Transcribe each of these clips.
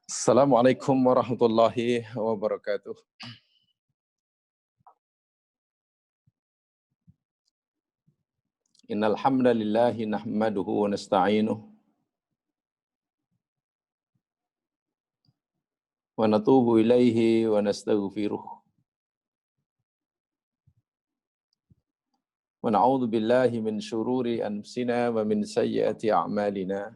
Assalamualaikum warahmatullahi wabarakatuh. Innal hamdalillahi nahmaduhu wa nasta'inuhu wa natubu ilaihi wa nastaghfiruh. Wa na'udzu billahi min syururi anfusina wa min sayyiati a'malina.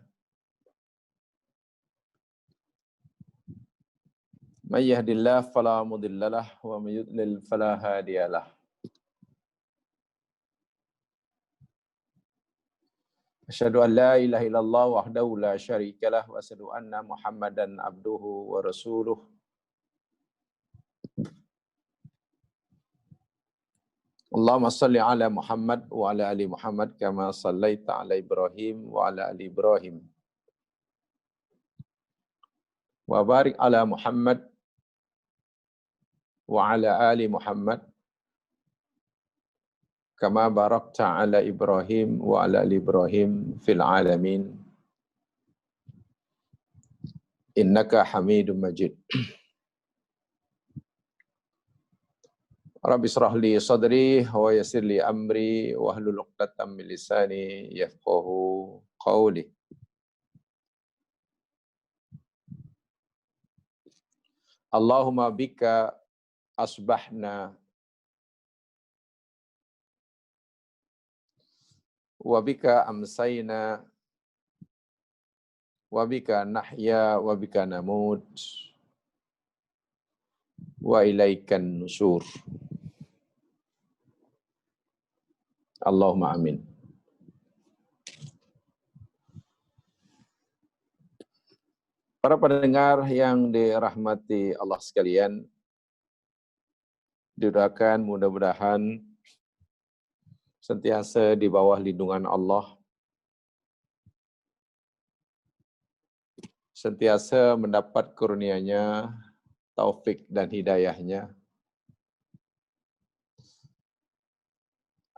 May yahdihillahu fala mudhillalah wa may yudlil fala hadiyalah. Asyhadu an la ilaha illallah wahdahu la syarikalah wa asyhadu anna Muhammadan abduhu wa rasuluh. Allahumma salli ala Muhammad wa ala ali Muhammad kama sallaita ala Ibrahim wa ala ali Ibrahim. Wa barik ala Muhammad wa ala ali Muhammad kama barakta ala Ibrahim wa ala ali Ibrahim fil alamin innaka Hamidum Majid. Rabbi israh li sadri wa yassir li amri wa hlul 'uqdatam min lisani yafqahu qawli. Allahumma bika asbahna wa bika amsayna wa bika nahya wa bika namut wa ilaikan nusur. Allahumma amin. Para pendengar yang dirahmati Allah sekalian, didoakan mudah-mudahan sentiasa di bawah lindungan Allah, sentiasa mendapat kurnia-Nya, taufik dan hidayahnya,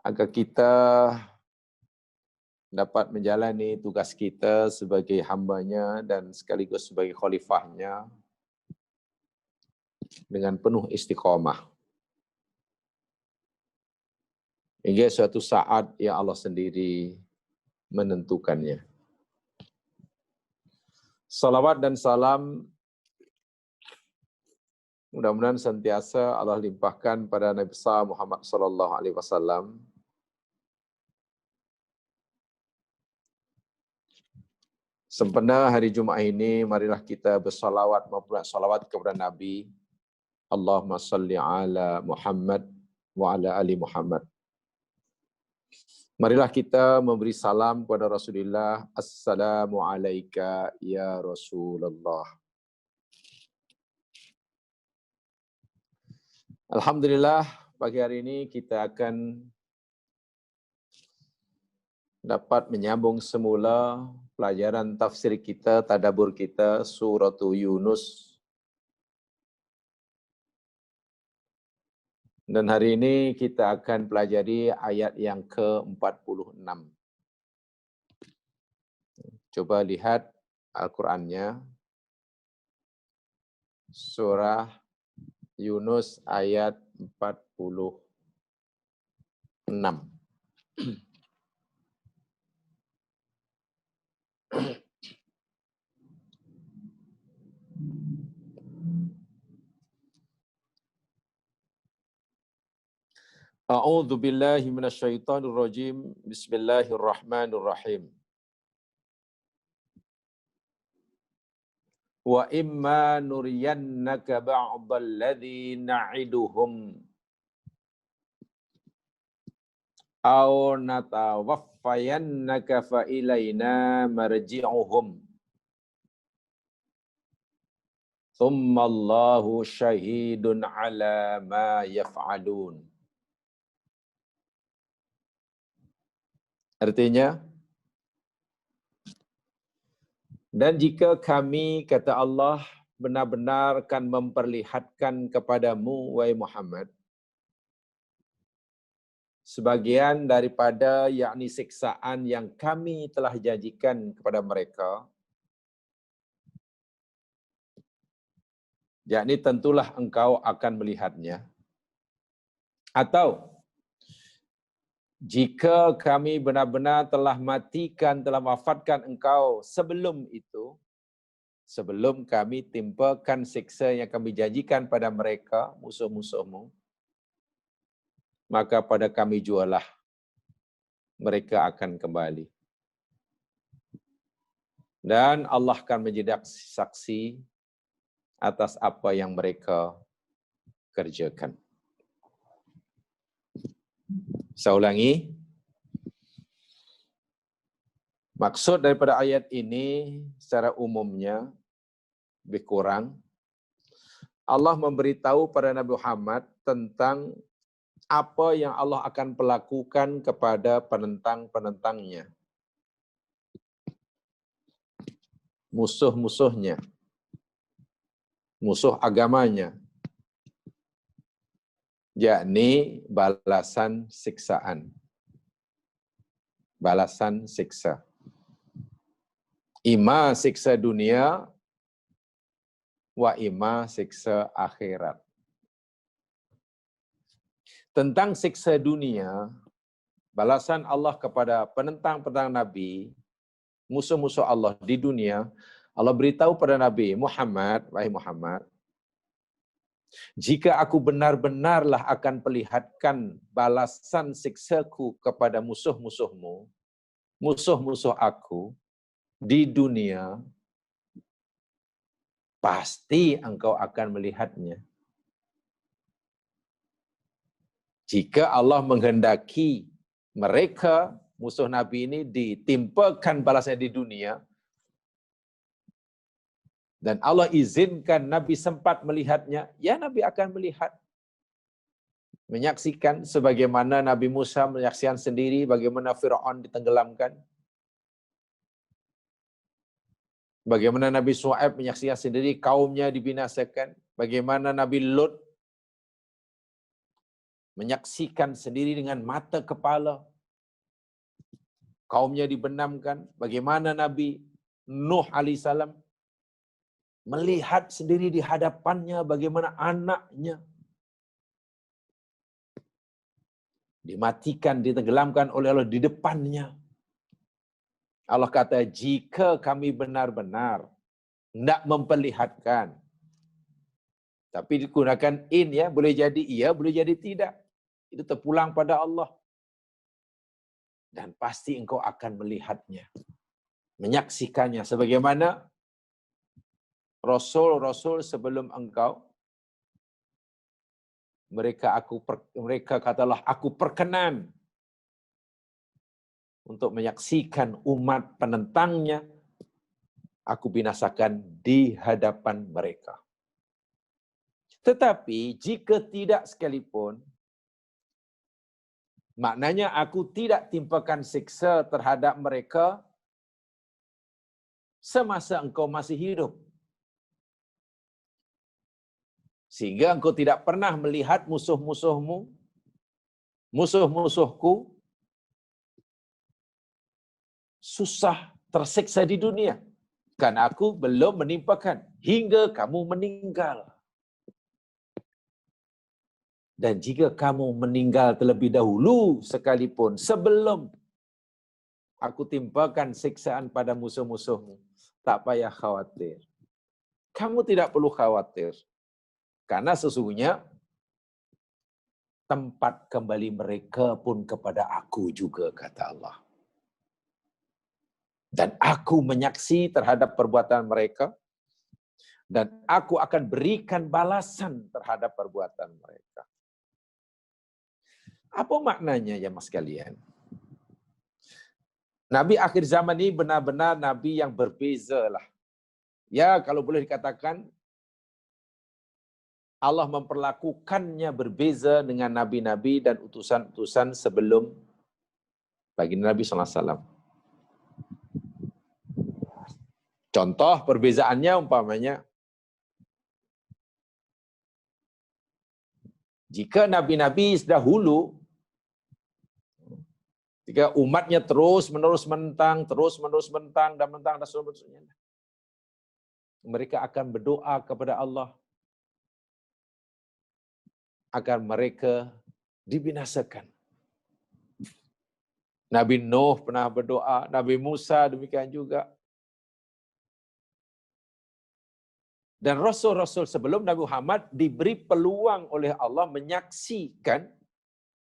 agar kita dapat menjalani tugas kita sebagai hamba-Nya dan sekaligus sebagai khalifah-Nya dengan penuh istiqomah. Hingga suatu saat yang Allah sendiri menentukannya. Salawat dan salam mudah-mudahan sentiasa Allah limpahkan pada Nabi besar Muhammad sallallahu alaihi wasallam, sempena hari Jumaat ini, marilah kita bersalawat maupun salawat kepada Nabi. Allahumma salli ala Muhammad wa ala ali Muhammad. Marilah kita memberi salam kepada Rasulullah. Assalamu alayka ya Rasulullah. Alhamdulillah, pagi hari ini kita akan dapat menyambung semula pelajaran tafsir kita, tadabbur kita, surah Yunus. Dan hari ini kita akan pelajari ayat yang ke-46. Coba lihat Al-Qur'annya. Surah Yunus ayat 46. A'udzu billahi minasyaitonir rajim. Bismillahirrahmanirrahim. Wa imma nuriyannaka ba'dal ladzi na'iduhum aw natawaffayannaka fa ilaina marji'uhum thumma Allahu syahidun 'ala ma yaf'alun. Artinya, dan jika kami, kata Allah, benar-benar akan memperlihatkan kepadamu, wahai Muhammad, sebagian daripada yakni siksaan yang kami telah janjikan kepada mereka, yakni tentulah engkau akan melihatnya. Atau jika kami benar-benar telah matikan, telah wafatkan engkau sebelum itu, sebelum kami timpakan siksa yang kami janjikan pada mereka, musuh-musuhmu, maka pada kami jualah mereka akan kembali. Dan Allah akan menjadi saksi atas apa yang mereka kerjakan. Saya ulangi. Maksud daripada ayat ini secara umumnya lebih kurang Allah memberitahu pada Nabi Muhammad tentang apa yang Allah akan perlakukan kepada penentang-penentangnya, musuh-musuhnya, musuh agamanya, yakni balasan siksaan. Balasan siksa. Ima siksa dunia wa ima siksa akhirat. Tentang siksa dunia, balasan Allah kepada penentang-penentang Nabi, musuh-musuh Allah di dunia, Allah beritahu pada Nabi Muhammad, wahai Muhammad, jika aku benar-benarlah akan perlihatkan balasan siksaku kepada musuh-musuhmu, musuh-musuh aku di dunia, pasti engkau akan melihatnya. Jika Allah menghendaki mereka, musuh Nabi ini ditimpakan balasnya di dunia, dan Allah izinkan Nabi sempat melihatnya, ya Nabi akan melihat. Menyaksikan sebagaimana Nabi Musa menyaksikan sendiri bagaimana Fir'aun ditenggelamkan. Bagaimana Nabi Shu'aib menyaksikan sendiri kaumnya dibinasakan. Bagaimana Nabi Lut menyaksikan sendiri dengan mata kepala kaumnya dibenamkan. Bagaimana Nabi Nuh alaihissalam melihat sendiri di hadapannya bagaimana anaknya dimatikan, ditenggelamkan oleh Allah di depannya. Allah kata, jika kami benar-benar tidak memperlihatkan, tapi digunakan in, ya, boleh jadi iya, boleh jadi tidak. Itu terpulang pada Allah. Dan pasti engkau akan melihatnya, menyaksikannya. Sebagaimana Rasul-Rasul sebelum engkau, mereka katalah, aku perkenan untuk menyaksikan umat penentangnya, aku binasakan di hadapan mereka. Tetapi jika tidak sekalipun, maknanya aku tidak timpakan siksa terhadap mereka semasa engkau masih hidup. Sehingga engkau tidak pernah melihat musuh-musuhmu, musuh-musuhku, susah tersiksa di dunia. Karena aku belum menimpakan hingga kamu meninggal. Dan jika kamu meninggal terlebih dahulu sekalipun, sebelum aku timpakan siksaan pada musuh-musuhmu, tak payah khawatir. Kamu tidak perlu khawatir. Karena sesungguhnya tempat kembali mereka pun kepada aku juga, kata Allah. Dan aku menyaksi terhadap perbuatan mereka, dan aku akan berikan balasan terhadap perbuatan mereka. Apa maknanya ya mas sekalian? Nabi akhir zaman ini benar-benar Nabi yang berbeza lah. Ya, kalau boleh dikatakan, Allah memperlakukannya berbeza dengan nabi-nabi dan utusan-utusan sebelum baginda Nabi SAW. Contoh perbezaannya umpamanya, jika nabi-nabi dahulu, jika umatnya terus-menerus menentang, dan seterusnya, mereka akan berdoa kepada Allah, agar mereka dibinasakan. Nabi Nuh pernah berdoa, Nabi Musa demikian juga. Dan Rasul-Rasul sebelum Nabi Muhammad diberi peluang oleh Allah menyaksikan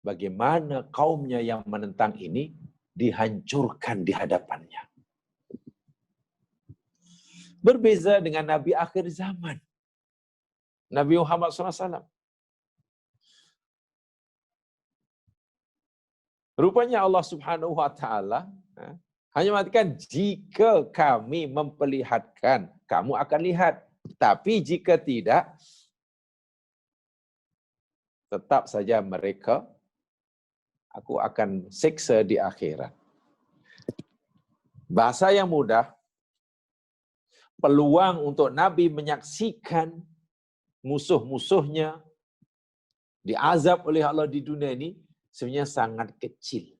bagaimana kaumnya yang menentang ini dihancurkan di hadapannya. Berbeza dengan Nabi akhir zaman, Nabi Muhammad SAW. Rupanya Allah Subhanahu Wa Taala hanya mengatakan jika kami memperlihatkan, kamu akan lihat. Tapi jika tidak, tetap saja mereka, aku akan siksa di akhirat. Bahasa yang mudah, peluang untuk Nabi menyaksikan musuh-musuhnya diazab oleh Allah di dunia ini sebenarnya sangat kecil.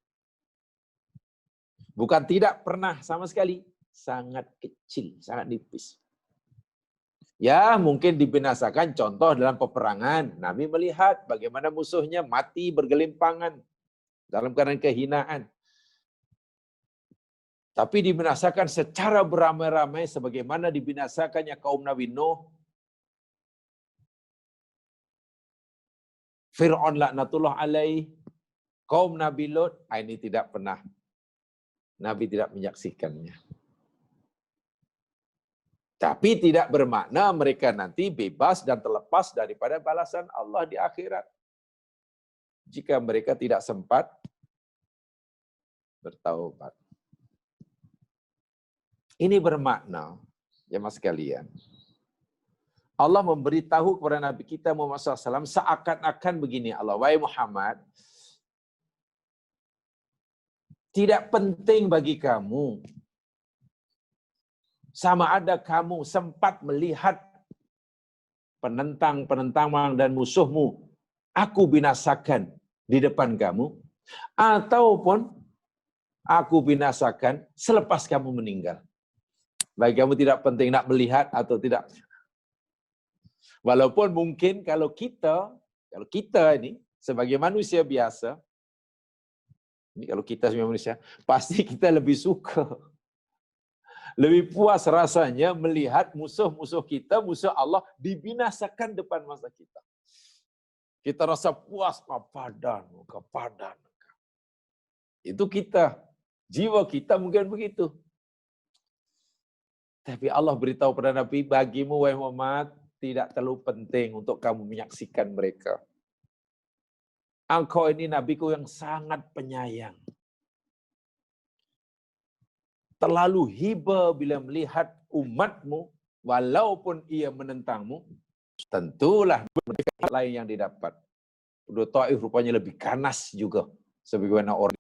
Bukan tidak pernah sama sekali, sangat kecil, sangat nipis. Ya, mungkin dibinasakan contoh dalam peperangan. Nabi melihat bagaimana musuhnya mati bergelimpangan dalam keadaan kehinaan. Tapi dibinasakan secara beramai-ramai sebagaimana dibinasakannya kaum Nabi Nuh, Fir'aun laknatullah alaih, kaum Nabi Lut, ini tidak pernah. Nabi tidak menyaksikannya. Tapi tidak bermakna mereka nanti bebas dan terlepas daripada balasan Allah di akhirat. Jika mereka tidak sempat bertaubat. Ini bermakna, jemaah sekalian, Allah memberitahu kepada Nabi kita Muhammad SAW seakan-akan begini, Allah, wahai Muhammad, tidak penting bagi kamu sama ada kamu sempat melihat penentang-penentang dan musuhmu aku binasakan di depan kamu, ataupun aku binasakan selepas kamu meninggal. Bagi kamu tidak penting nak melihat atau tidak. Walaupun mungkin kalau kita ini sebagai manusia biasa, ini kalau kita sebagai manusia, pasti kita lebih suka, lebih puas rasanya melihat musuh-musuh kita, musuh Allah dibinasakan depan mata kita. Kita rasa puas, kepadan. Itu kita, jiwa kita mungkin begitu. Tapi Allah beritahu pada Nabi, bagimu wahai Muhammad, tidak terlalu penting untuk kamu menyaksikan mereka. Engkau ini nabiku yang sangat penyayang. Terlalu hiba bila melihat umatmu, walaupun ia menentangmu, tentulah mereka lain yang didapat. Penduduk Taif rupanya lebih ganas juga, sebagaimana orang.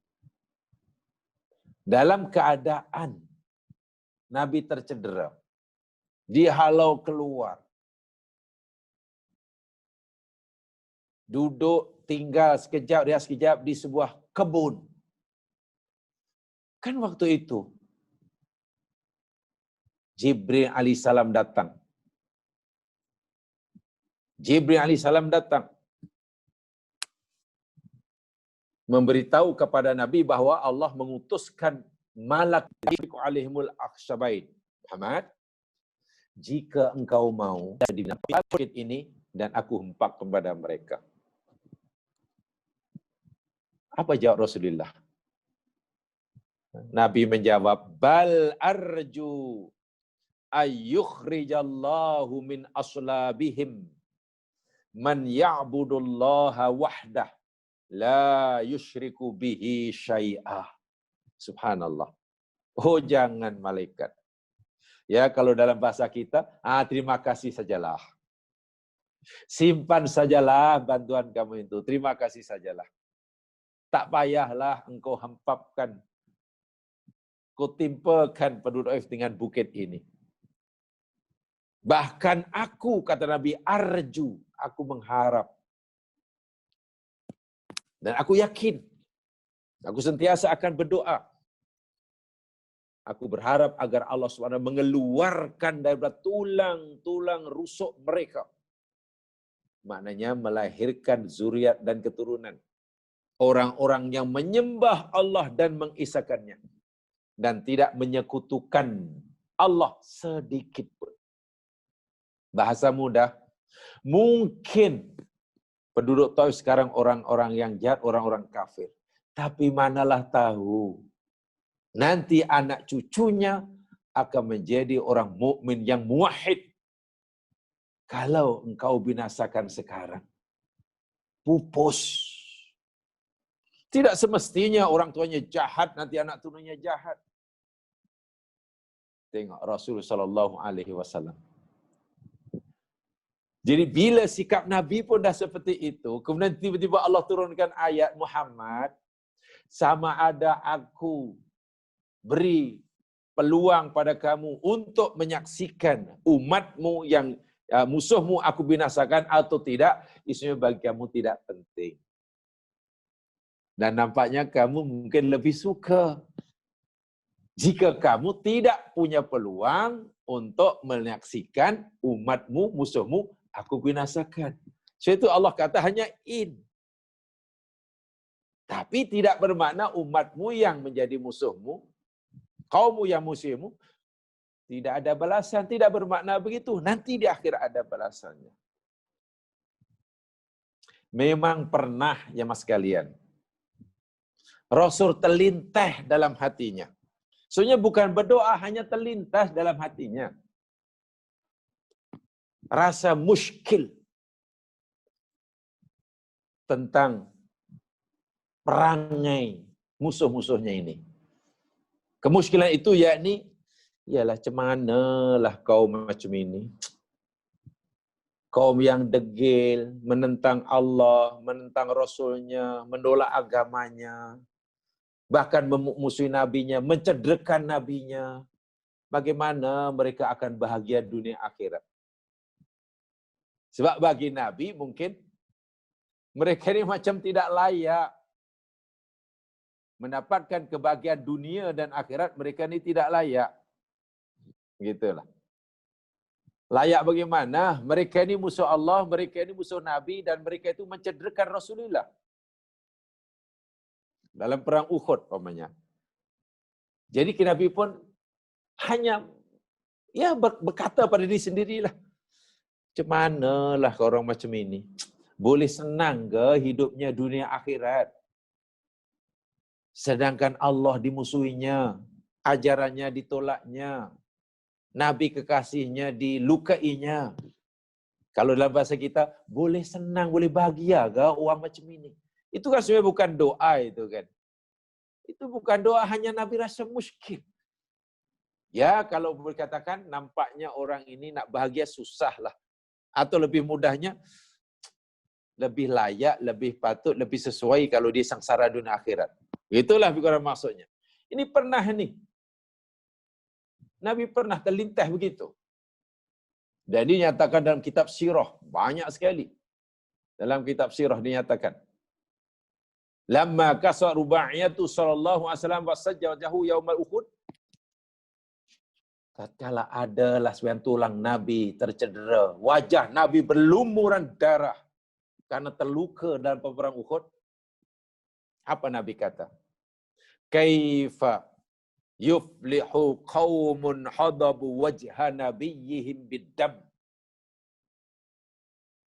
Dalam keadaan Nabi tercedera, dihalau keluar, duduk tinggal sekejap di sebuah kebun. Kan waktu itu Jibril alaihissalam datang. Memberitahu kepada Nabi bahwa Allah mengutuskan malak alaihimul akhsyabain. Muhammad, jika engkau mau di bukit ini dan aku hempak kepada mereka. Apa jawab Rasulullah? Nabi menjawab, bal arju ayyukhrijallahu min aslabihim man ya'budullaha wahdah la yusyriku bihi syai'ah. Subhanallah. Oh jangan malaikat. Ya kalau dalam bahasa kita, terima kasih sajalah. Simpan sajalah bantuan kamu itu. Terima kasih sajalah. Tak payahlah engkau hempapkan, kau timpakan penduduk Taif dengan bukit ini. Bahkan aku, kata Nabi, arju, aku mengharap. Dan aku yakin, aku sentiasa akan berdoa. Aku berharap agar Allah SWT mengeluarkan daripada tulang-tulang rusuk mereka maknanya melahirkan zuriat dan keturunan. Orang-orang yang menyembah Allah dan mengisahkannya. Dan tidak menyekutukan Allah sedikit pun. Bahasa mudah, mungkin penduduk Taif sekarang orang-orang yang jahat, orang-orang kafir. Tapi manalah tahu, nanti anak cucunya akan menjadi orang mukmin yang muwahhid. Kalau engkau binasakan sekarang, pupus. Tidak semestinya orang tuanya jahat, nanti anak turunnya jahat. Tengok Rasulullah sallallahu alaihi wasallam. Jadi bila sikap Nabi pun dah seperti itu, kemudian tiba-tiba Allah turunkan ayat Muhammad, sama ada aku beri peluang pada kamu untuk menyaksikan umatmu yang musuhmu aku binasakan atau tidak, isunya bagi kamu tidak penting. Dan nampaknya kamu mungkin lebih suka jika kamu tidak punya peluang untuk menyaksikan umatmu, musuhmu, aku binasakan. So itu Allah kata hanya in. Tapi tidak bermakna umatmu yang menjadi musuhmu, kaummu yang musuhmu, tidak ada balasan. Tidak bermakna begitu. Nanti di akhir ada balasannya. Memang pernah, ya mas sekalian, Rasul terlintas dalam hatinya. Soalnya bukan berdoa, hanya terlintas dalam hatinya. Rasa muskil tentang perangai musuh-musuhnya ini. Kemuskilan itu yakni, ialah macam manalah kaum macam ini. Kaum yang degil, menentang Allah, menentang Rasulnya, menolak agamanya, bahkan memusuhi nabinya, mencederakan nabinya. Bagaimana mereka akan bahagia dunia akhirat? Sebab bagi Nabi mungkin mereka ini macam tidak layak mendapatkan kebahagiaan dunia dan akhirat. Mereka ini tidak layak. Begitulah. Layak bagaimana? Mereka ini musuh Allah, mereka ini musuh Nabi, dan mereka itu mencederakan Rasulullah. Dalam perang Uhud, umpamanya. Jadi Nabi pun hanya berkata pada diri sendirilah. Macam manalah orang macam ini? Boleh senang ke hidupnya dunia akhirat? Sedangkan Allah dimusuhinya, ajarannya ditolaknya, Nabi kekasihnya dilukainya. Kalau dalam bahasa kita, boleh senang, boleh bahagia ke orang macam ini? Itu kan sebenarnya bukan doa itu kan. Itu bukan doa, hanya Nabi rasa muskil. Ya, kalau boleh katakan, nampaknya orang ini nak bahagia susahlah. Atau lebih mudahnya, lebih layak, lebih patut, lebih sesuai kalau dia sengsara dunia akhirat. Itulah bukan maksudnya. Ini pernah nih. Nabi pernah terlintas begitu. Dan dinyatakan dalam kitab sirah. Banyak sekali. Dalam kitab sirah dinyatakan. Lamma kasar ruba'iyatu sallallahu alaihi wasallam wasajjahu yaumal Uhud. Tatkala adalah sebagian tulang Nabi tercedera. Wajah Nabi berlumuran darah. Karena terluka dalam peperang Uhud. Apa Nabi kata? Kaifa yuflihu qaumun hadabu wajha nabiyihim biddam.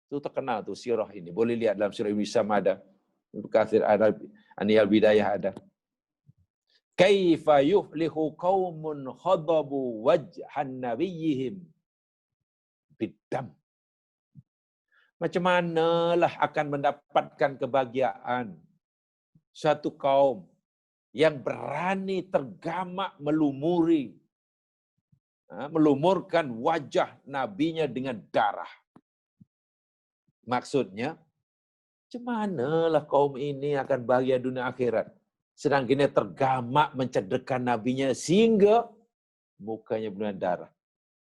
Itu terkenal tu sirah ini. Boleh lihat dalam sirah Ibn Hisham ada. Ibn Katsir ada. Aniyal Bidayah ada. Kaifa yuflihu qaumun hadabu wajha nabiyihim biddam. Macam manalah akan mendapatkan kebahagiaan satu kaum yang berani tergamak melumurkan wajah nabinya dengan darah. Maksudnya, macam manalah kaum ini akan bahagia dunia akhirat, sedang dia tergamak mencederakan nabinya sehingga mukanya benar darah.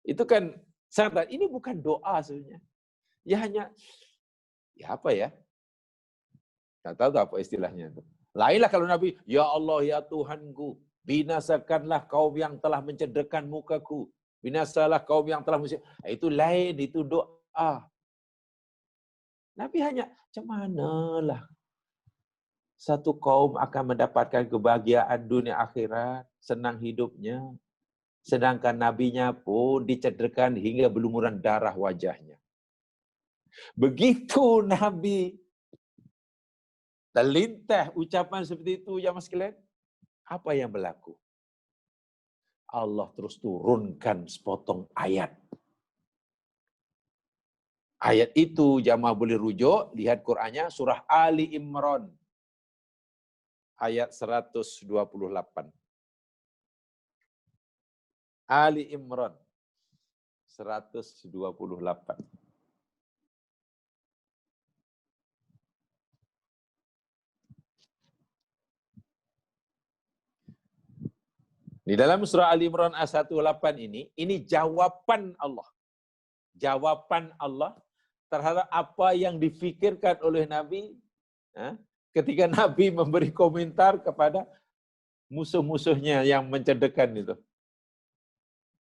Itu kan sangat, ini bukan doa sebenarnya. Ya hanya, apa ya? Tak tahu apa istilahnya itu. Lainlah kalau Nabi, ya Allah, ya Tuhanku, binasakanlah kaum yang telah mencederakan mukaku. Binasalah kaum yang telah itu lain, itu doa. Nabi hanya, macam manalah satu kaum akan mendapatkan kebahagiaan dunia akhirat, senang hidupnya. Sedangkan nabinya pun dicederkan hingga berlumuran darah wajahnya. Begitu Nabi terlintas ucapan seperti itu, ya mas sekalian, apa yang berlaku? Allah terus turunkan sepotong ayat. Ayat itu jamaah boleh rujuk, lihat Qur'annya, surah Ali Imran, ayat 128. Ali Imran, 128. Di dalam surah Ali Imran ayat 128 ini jawaban Allah. Jawaban Allah terhadap apa yang difikirkan oleh Nabi ketika Nabi memberi komentar kepada musuh-musuhnya yang mencederkan itu.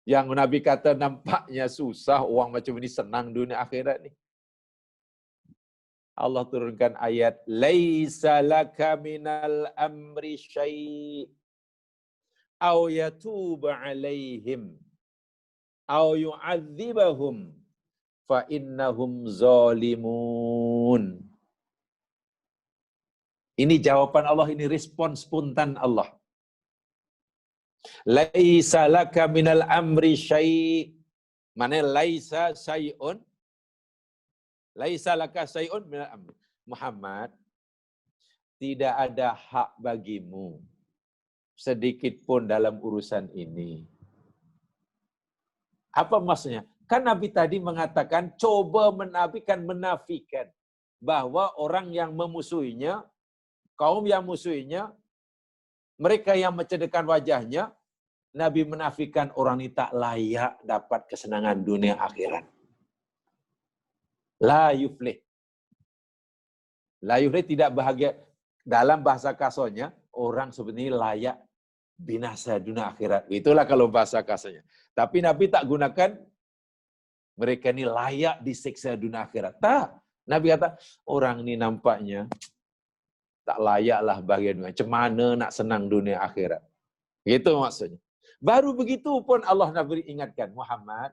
Yang Nabi kata nampaknya susah, orang macam ini senang dunia akhirat ni. Allah turunkan ayat, laisa laka minal amri syai' aw yatuba alaihim aw yu'adzibahum fa innahum zalimun. Ini jawaban Allah, ini respon spontan Allah. Laisa laka minal amri syai'. Mana laisa syai'un? Laisa laka syai'un minal amri. Muhammad, tidak ada hak bagimu sedikit pun dalam urusan ini. Apa maksudnya? Kan Nabi tadi mengatakan coba menafikan bahwa orang yang memusuhinya, kaum yang musuhinya, mereka yang mencederkan wajahnya, Nabi menafikan orang ini tak layak dapat kesenangan dunia akhirat. La yuflih. La yuflih tidak bahagia. Dalam bahasa kasarnya, orang seperti ini layak binasa dunia akhirat. Itulah kalau bahasa kasarnya. Tapi Nabi tak gunakan mereka ini layak disiksa dunia akhirat. Tak. Nabi kata, orang ini nampaknya tak layaklah bahagia dunia. Macam mana nak senang dunia akhirat. Gitu maksudnya. Baru begitu pun Allah Nabi ingatkan, Muhammad,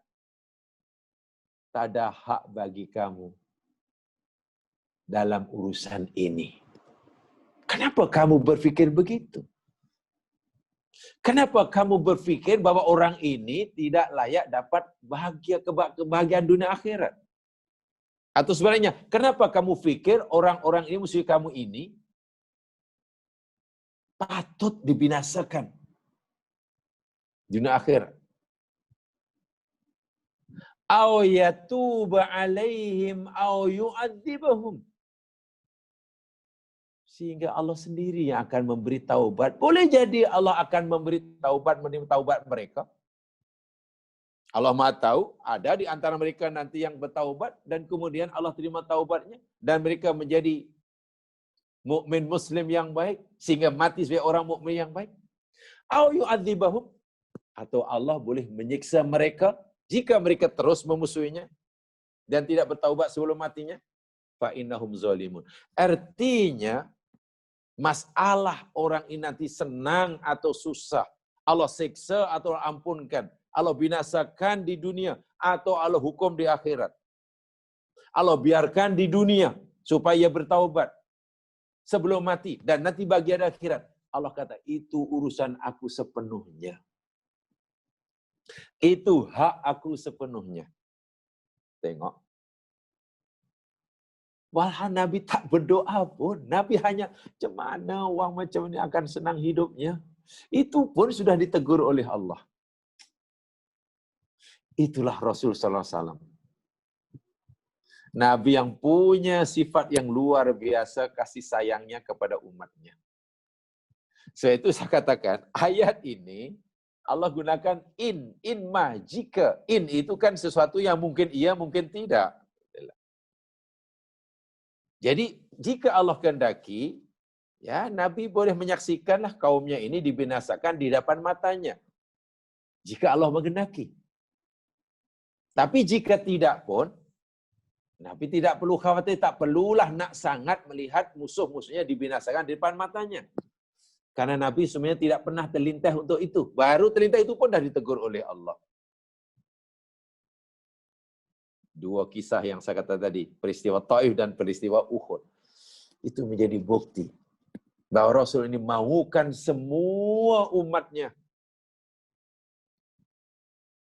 tak ada hak bagi kamu dalam urusan ini. Kenapa kamu berfikir begitu? Kenapa kamu berfikir bahwa orang ini tidak layak dapat kebahagiaan dunia akhirat? Atau sebenarnya, kenapa kamu fikir orang-orang ini, musuh kamu ini, patut dibinasakan dunia akhirat? Aw yatuba alaihim aw yu'adzibahum. Sehingga Allah sendiri yang akan memberi taubat. Boleh jadi Allah akan memberi taubat, menerima taubat mereka. Allah Maha tahu, ada di antara mereka nanti yang bertaubat dan kemudian Allah terima taubatnya dan mereka menjadi mukmin muslim yang baik sehingga mati sebagai orang mukmin yang baik. Aw yu'adzibahum, atau Allah boleh menyiksa mereka jika mereka terus memusuhinya dan tidak bertaubat sebelum matinya. Fa innahum zalimun. Artinya masalah orang ini nanti senang atau susah, Allah siksa atau ampunkan, Allah binasakan di dunia atau Allah hukum di akhirat. Allah biarkan di dunia supaya bertaubat sebelum mati dan nanti bagian akhirat. Allah kata, itu urusan aku sepenuhnya. Itu hak aku sepenuhnya. Tengok. Walhan Nabi tak berdoa pun. Nabi hanya, macam mana orang macam ini akan senang hidupnya. Itu pun sudah ditegur oleh Allah. Itulah Rasul sallallahu alaihi wasallam. Nabi yang punya sifat yang luar biasa kasih sayangnya kepada umatnya. Sebab itu saya katakan, ayat ini Allah gunakan in ma, jika. In itu kan sesuatu yang mungkin iya, mungkin tidak. Jadi, jika Allah kehendaki, ya Nabi boleh menyaksikanlah kaumnya ini dibinasakan di depan matanya. Jika Allah menghendaki. Tapi jika tidak pun, Nabi tidak perlu khawatir, tak perlulah nak sangat melihat musuh-musuhnya dibinasakan di depan matanya. Karena Nabi sebenarnya tidak pernah terlintas untuk itu. Baru terlintas itu pun dah ditegur oleh Allah. Dua kisah yang saya kata tadi, peristiwa Taif dan peristiwa Uhud. Itu menjadi bukti bahwa Rasul ini mahukan semua umatnya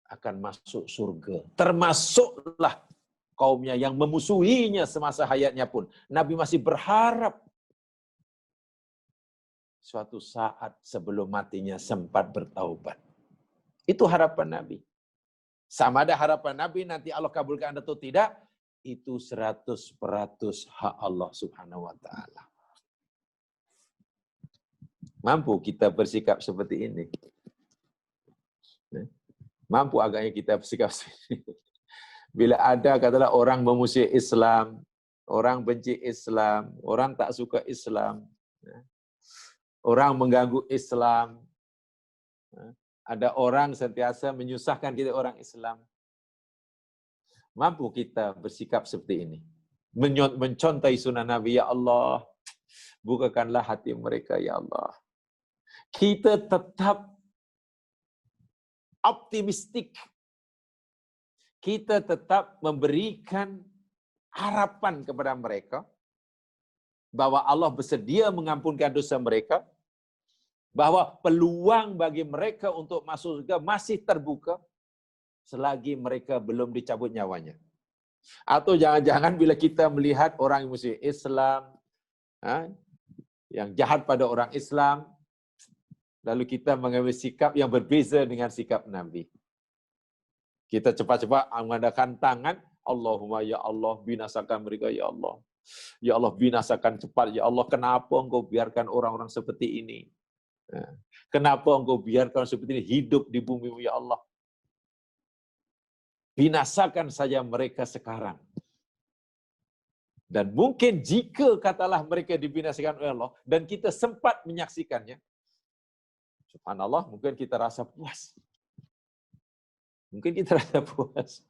akan masuk surga. Termasuklah kaumnya yang memusuhinya semasa hayatnya pun. Nabi masih berharap suatu saat sebelum matinya sempat bertaubat. Itu harapan Nabi. Sama ada harapan Nabi nanti Allah kabulkan atau tidak, itu 100% hak Allah Subhanahu wa taala. Mampu kita bersikap seperti ini? Mampu agaknya kita bersikap seperti ini? Bila ada katalah orang memusuhi Islam, orang benci Islam, orang tak suka Islam, orang mengganggu Islam, ada orang sentiasa menyusahkan kita orang Islam. Mampu kita bersikap seperti ini? Mencontohi sunnah Nabi, ya Allah, bukakanlah hati mereka, ya Allah. Kita tetap optimistik. Kita tetap memberikan harapan kepada mereka bahwa Allah bersedia mengampunkan dosa mereka, bahwa peluang bagi mereka untuk masuk surga masih terbuka selagi mereka belum dicabut nyawanya. Atau jangan-jangan bila kita melihat orang yang musuh Islam, yang jahat pada orang Islam, lalu kita mengambil sikap yang berbeza dengan sikap Nabi. Kita cepat-cepat mengadakan tangan, Allahumma ya Allah, binasakan mereka ya Allah. Ya Allah, binasakan cepat ya Allah. Kenapa engkau biarkan orang-orang seperti ini? Kenapa engkau biarkan seperti ini hidup di bumi ya Allah? Binasakan saja mereka sekarang. Dan mungkin jika katalah mereka dibinasakan oleh Allah dan kita sempat menyaksikannya, subhanallah, mungkin kita rasa puas. Mungkin kita rasa puas.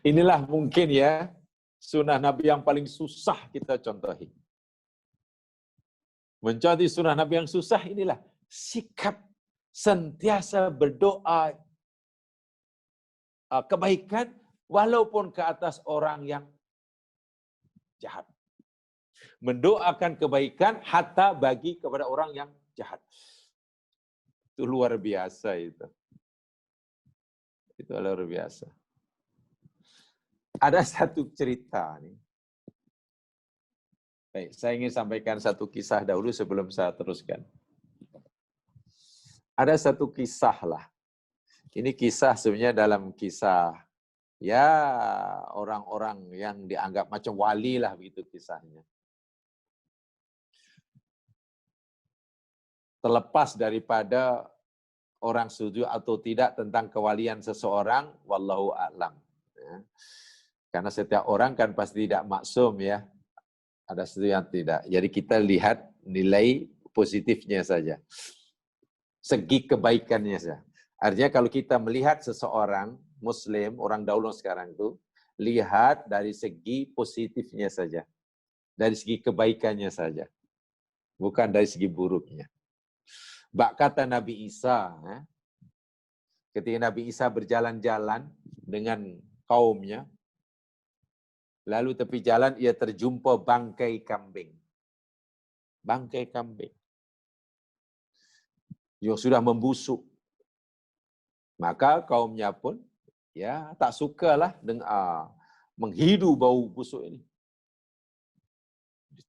Inilah mungkin ya sunnah Nabi yang paling susah kita contohi. Mencontohi sunnah Nabi yang susah inilah sikap sentiasa berdoa kebaikan walaupun ke atas orang yang jahat. Mendoakan kebaikan hatta bagi kepada orang yang jahat. Itu luar biasa itu. Itu luar biasa. Ada satu cerita nih. Baik, saya ingin sampaikan satu kisah dahulu sebelum saya teruskan. Ada satu kisah lah. Ini kisah sebenarnya dalam kisah ya orang-orang yang dianggap macam wali lah begitu kisahnya. Terlepas daripada orang setuju atau tidak tentang kewalian seseorang, wallahu a'lam. Karena setiap orang kan pasti tidak maksum ya. Ada sesuatu yang tidak. Jadi kita lihat nilai positifnya saja. Segi kebaikannya saja. Artinya kalau kita melihat seseorang Muslim, orang dahulu sekarang itu, lihat dari segi positifnya saja. Dari segi kebaikannya saja. Bukan dari segi buruknya. Bak kata Nabi Isa, ketika Nabi Isa berjalan-jalan dengan kaumnya, lalu tepi jalan ia terjumpa bangkai kambing. Bangkai kambing. Yang sudah membusuk. Maka kaumnya pun ya tak sukalah dengan menghidu bau busuk ini.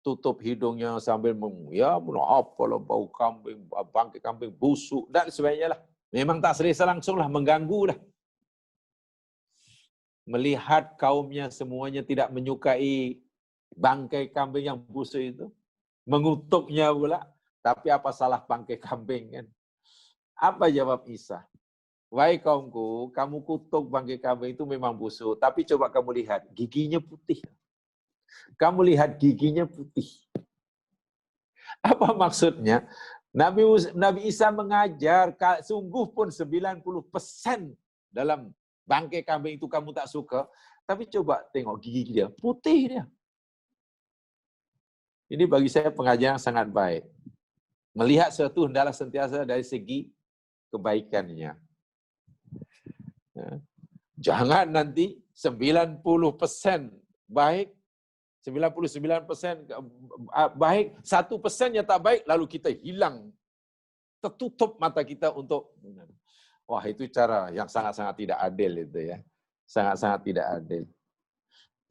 Tutup hidungnya sambil apalah bau kambing, bangkai kambing busuk dan sebagainya lah. Memang tak selesa langsung lah, mengganggu lah. Melihat kaumnya semuanya tidak menyukai bangkai kambing yang busuk itu, mengutuknya pula. Tapi apa salah bangkai kambing kan? Apa jawab Isa? Wahai kaumku, kamu kutuk bangkai kambing itu memang busuk, tapi coba kamu lihat, giginya putih. Kamu lihat giginya putih. Apa maksudnya? Nabi Isa mengajar, sungguh pun 90% dalam bangkai kambing itu kamu tak suka, Tapi coba tengok gigi dia, putih dia. Ini bagi saya pengajaran yang sangat baik. Melihat sesuatu hendaklah sentiasa dari segi kebaikannya. Jangan nanti 90% baik, 99% baik, 1% yang tak baik, lalu kita hilang. Tertutup mata kita untuk... Wah, itu cara yang sangat-sangat tidak adil itu ya. Sangat-sangat tidak adil.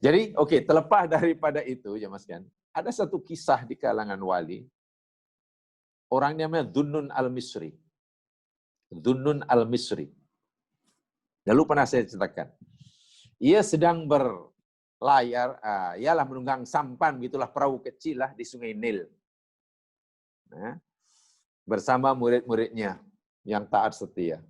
Jadi, oke, terlepas daripada itu, ya Mas Gan, ada satu kisah di kalangan wali, orangnya namanya Dhunnun al-Misri. Dhunnun al-Misri. Dulu pernah saya ceritakan. Ia sedang berlayar, ialah menunggang sampan, begitulah perahu kecil lah di Sungai Nil. Nah, bersama murid-muridnya yang taat setia.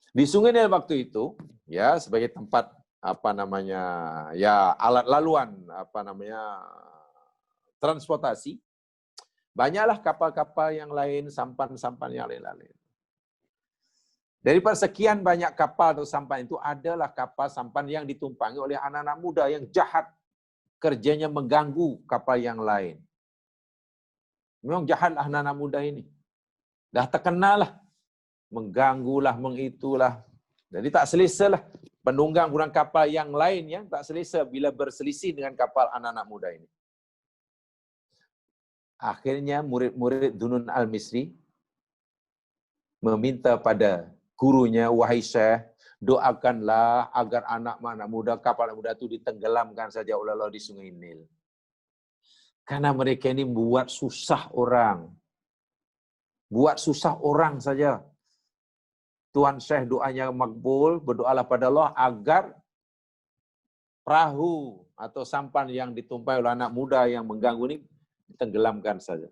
Di Sungai Nil waktu itu, ya sebagai tempat alat laluan transportasi, banyaklah kapal-kapal yang lain, sampan-sampan yang lain-lain. Dari sekian banyak kapal atau sampan itu adalah kapal sampan yang ditumpangi oleh anak-anak muda yang jahat, kerjanya mengganggu kapal yang lain. Memang jahatlah anak-anak muda ini. Dah terkenal lah. Mengganggulah, mengitulah. Jadi tak selesalah penunggang kurang kapal yang lain yang tak selesa bila berselisih dengan kapal anak-anak muda ini. Akhirnya murid-murid Dhunnun al-Misri meminta pada gurunya, wahai Syekh, doakanlah agar anak-anak muda, kapal muda itu ditenggelamkan saja oleh Allah di Sungai Nil. Karena mereka ini buat susah orang. Buat susah orang saja. Tuan Syekh doanya makbul, berdoalah pada Allah agar perahu atau sampan yang ditumpai oleh anak muda yang mengganggu ini tenggelamkan saja.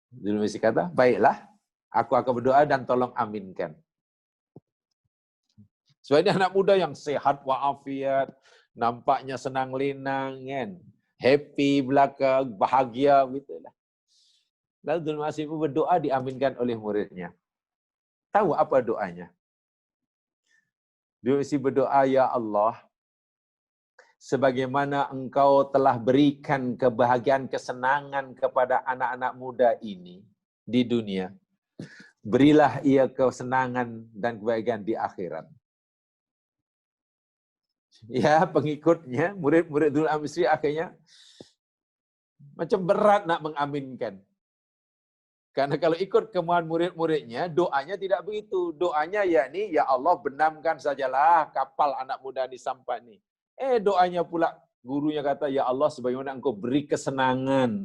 Dhunnun al-Misri kata, baiklah, aku akan berdoa dan tolong aminkan. Sebab ini anak muda yang sehat walafiat, nampaknya senang lenang, kan? Happy belaka, bahagia gitulah. Lalu Dhunnun al-Misri berdoa diaminkan oleh muridnya. Tahu apa doanya? Dia mesti berdoa, ya Allah, sebagaimana Engkau telah berikan kebahagiaan, kesenangan kepada anak-anak muda ini di dunia, berilah ia kesenangan dan kebahagiaan di akhirat. Ya, pengikutnya, murid-murid Dhunnun al-Misri akhirnya macam berat nak mengaminkan. Karena kalau ikut kemauan murid-muridnya, doanya tidak begitu. Doanya yakni, ya Allah benamkan sajalah kapal anak muda di sampan ini. Doanya pula, gurunya kata, ya Allah sebagaimana Engkau beri kesenangan,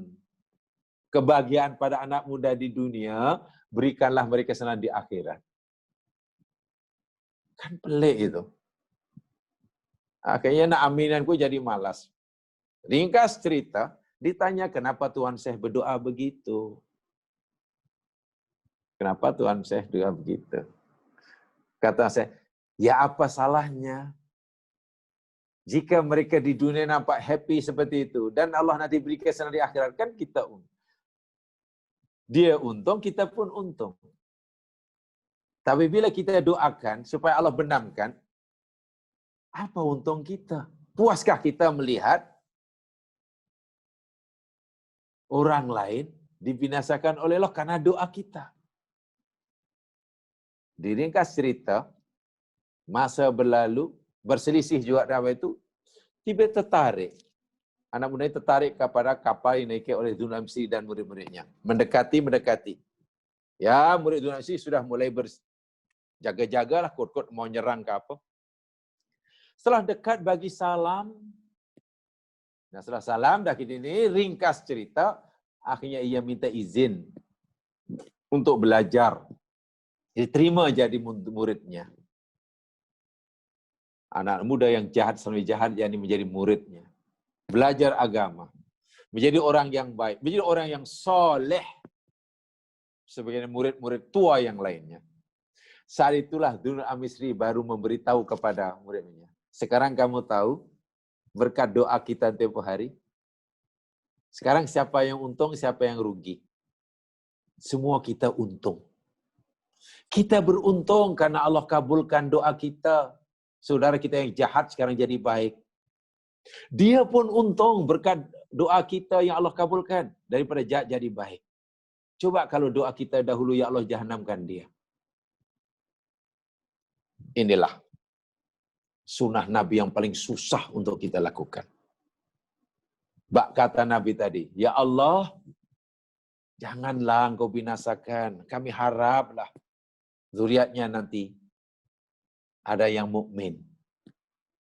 kebahagiaan pada anak muda di dunia, berikanlah mereka kesenangan di akhirat. Kan pelik itu. Akhirnya nak aminanku jadi malas. Ringkas cerita, ditanya kenapa Tuan Syekh berdoa begitu. Kenapa Tuan Syekh doa begitu? Kata saya, ya apa salahnya? Jika mereka di dunia nampak happy seperti itu, dan Allah nanti beri kesenangan di akhirat, kan kita untung. Dia untung, kita pun untung. Tapi bila kita doakan supaya Allah benamkan, apa untung kita? Puaskah kita melihat orang lain dibinasakan oleh Allah karena doa kita? Diringkas cerita, masa berlalu, berselisih juga dalam itu, tiba tertarik. Anak muda ini tertarik kepada kapal yang dinaiki oleh Dhunnun al-Misri dan murid-muridnya. Mendekati. Ya, murid Dhunnun al-Misri sudah mulai berjaga-jagalah, kot-kot mau nyerang ke apa. Setelah dekat bagi salam, nah setelah salam, dah ini ringkas cerita, akhirnya ia minta izin untuk belajar. Diterima jadi muridnya. Anak muda yang jahat sampai jahat jadi menjadi muridnya. Belajar agama. Menjadi orang yang baik. Menjadi orang yang soleh. Sebagai murid-murid tua yang lainnya. Saat itulah Dhunnun al-Misri baru memberitahu kepada muridnya. Sekarang kamu tahu, berkat doa kita tempoh hari, sekarang siapa yang untung, siapa yang rugi? Semua kita untung. Kita beruntung karena Allah kabulkan doa kita. Saudara kita yang jahat sekarang jadi baik. Dia pun untung berkat doa kita yang Allah kabulkan. Daripada jahat jadi baik. Coba kalau doa kita dahulu, ya Allah jahanamkan dia. Inilah sunnah Nabi yang paling susah untuk kita lakukan. Bak kata Nabi tadi, ya Allah, janganlah engkau binasakan. Kami haraplah zuriatnya nanti ada yang mukmin.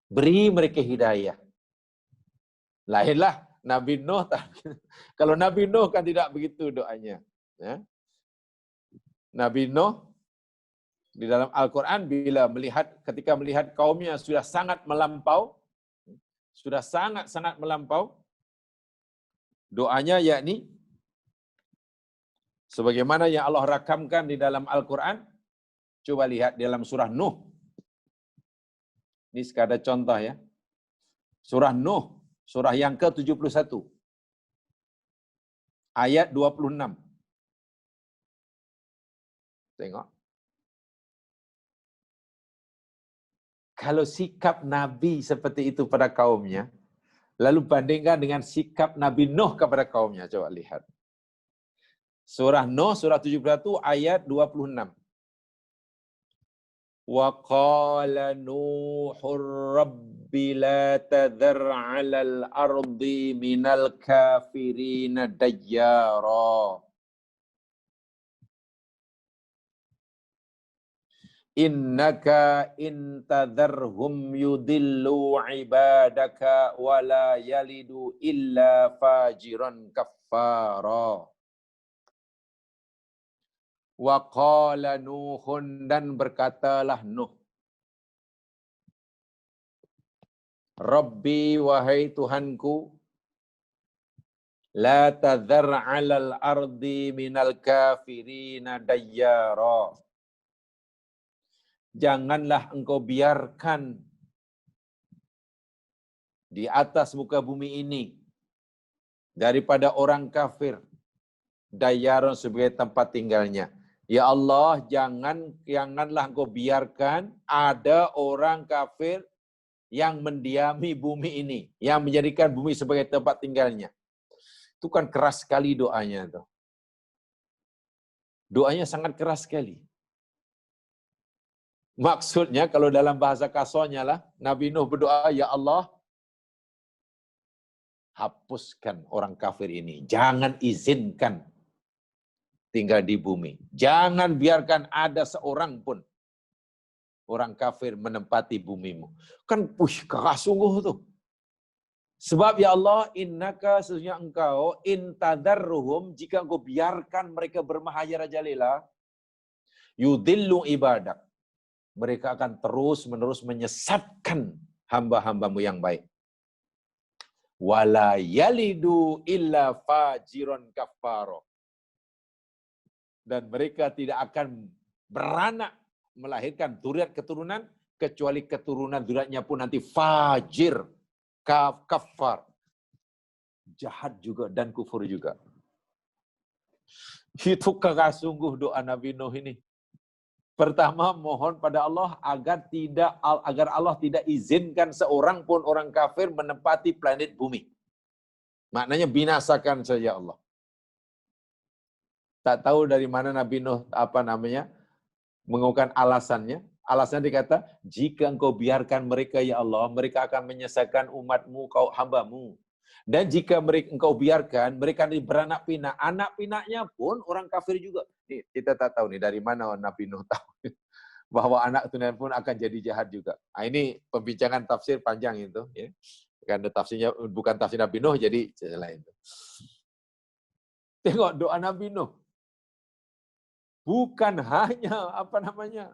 Beri mereka hidayah. Lainlah Nabi Nuh. Kalau Nabi Nuh kan tidak begitu doanya. Ya. Nabi Nuh di dalam Al-Quran ketika melihat kaumnya sudah sangat melampau, doanya yakni sebagaimana yang Allah rakamkan di dalam Al-Quran. Coba lihat dalam surah Nuh. Ini sekadar contoh ya. Surah Nuh, surah yang ke-71. Ayat 26. Tengok. Kalau sikap Nabi seperti itu pada kaumnya, lalu bandingkan dengan sikap Nabi Nuh kepada kaumnya. Coba lihat. Surah Nuh, surah 71, ayat 26. Wa qala Nuhur Rabbi la tadhar 'alal ardi minal kafirina dayyara. Innaka intadharhum yudillu ibadaka wa la yalidu illa fajiran kaffara. Wa qala Nuhun, dan berkatalah Nuh, Rabbi, wahai Tuhanku, la tadhar 'alal ardi minal kafirina dayyara. Janganlah engkau biarkan di atas muka bumi ini daripada orang kafir dayyara sebagai tempat tinggalnya. Ya Allah, janganlah engkau biarkan ada orang kafir yang mendiami bumi ini, yang menjadikan bumi sebagai tempat tinggalnya. Itu kan keras sekali doanya tuh. Doanya sangat keras sekali. Maksudnya kalau dalam bahasa kasarnya lah, Nabi Nuh berdoa, ya Allah, hapuskan orang kafir ini. Jangan izinkan tinggal di bumi. Jangan biarkan ada seorang pun orang kafir menempati bumimu. Kan keras sungguh tuh. Sebab ya Allah, innaka, sesungguhnya engkau, intadarruhum, jika engkau biarkan mereka bermahayarajalela, yudillu ibadak, mereka akan terus-menerus menyesatkan hamba-hambamu yang baik. Wala yalidu illa fajiron kafaro. Dan mereka tidak akan beranak melahirkan zuriat keturunan, kecuali keturunan zuriatnya pun nanti fajir, kafar, jahat juga dan kufur juga. Itu keras sungguh doa Nabi Nuh ini. Pertama, mohon pada Allah agar Allah tidak izinkan seorang pun orang kafir menempati planet bumi. Maknanya binasakan saja Allah. Tak tahu dari mana Nabi Nuh mengungkapkan alasannya. Alasannya dikata, jika engkau biarkan mereka ya Allah, mereka akan menyesatkan umatmu, kau hambamu. Dan jika engkau biarkan, mereka beranak pinak. Anak pinaknya pun orang kafir juga. Nih, kita tak tahu nih dari mana Nabi Nuh tahu bahwa anak turunan pun akan jadi jahat juga. Nah, ini pembincangan tafsir panjang itu. Ya. Karena tafsirnya bukan tafsir Nabi Nuh, jadi lain. Tengok doa Nabi Nuh. Bukan hanya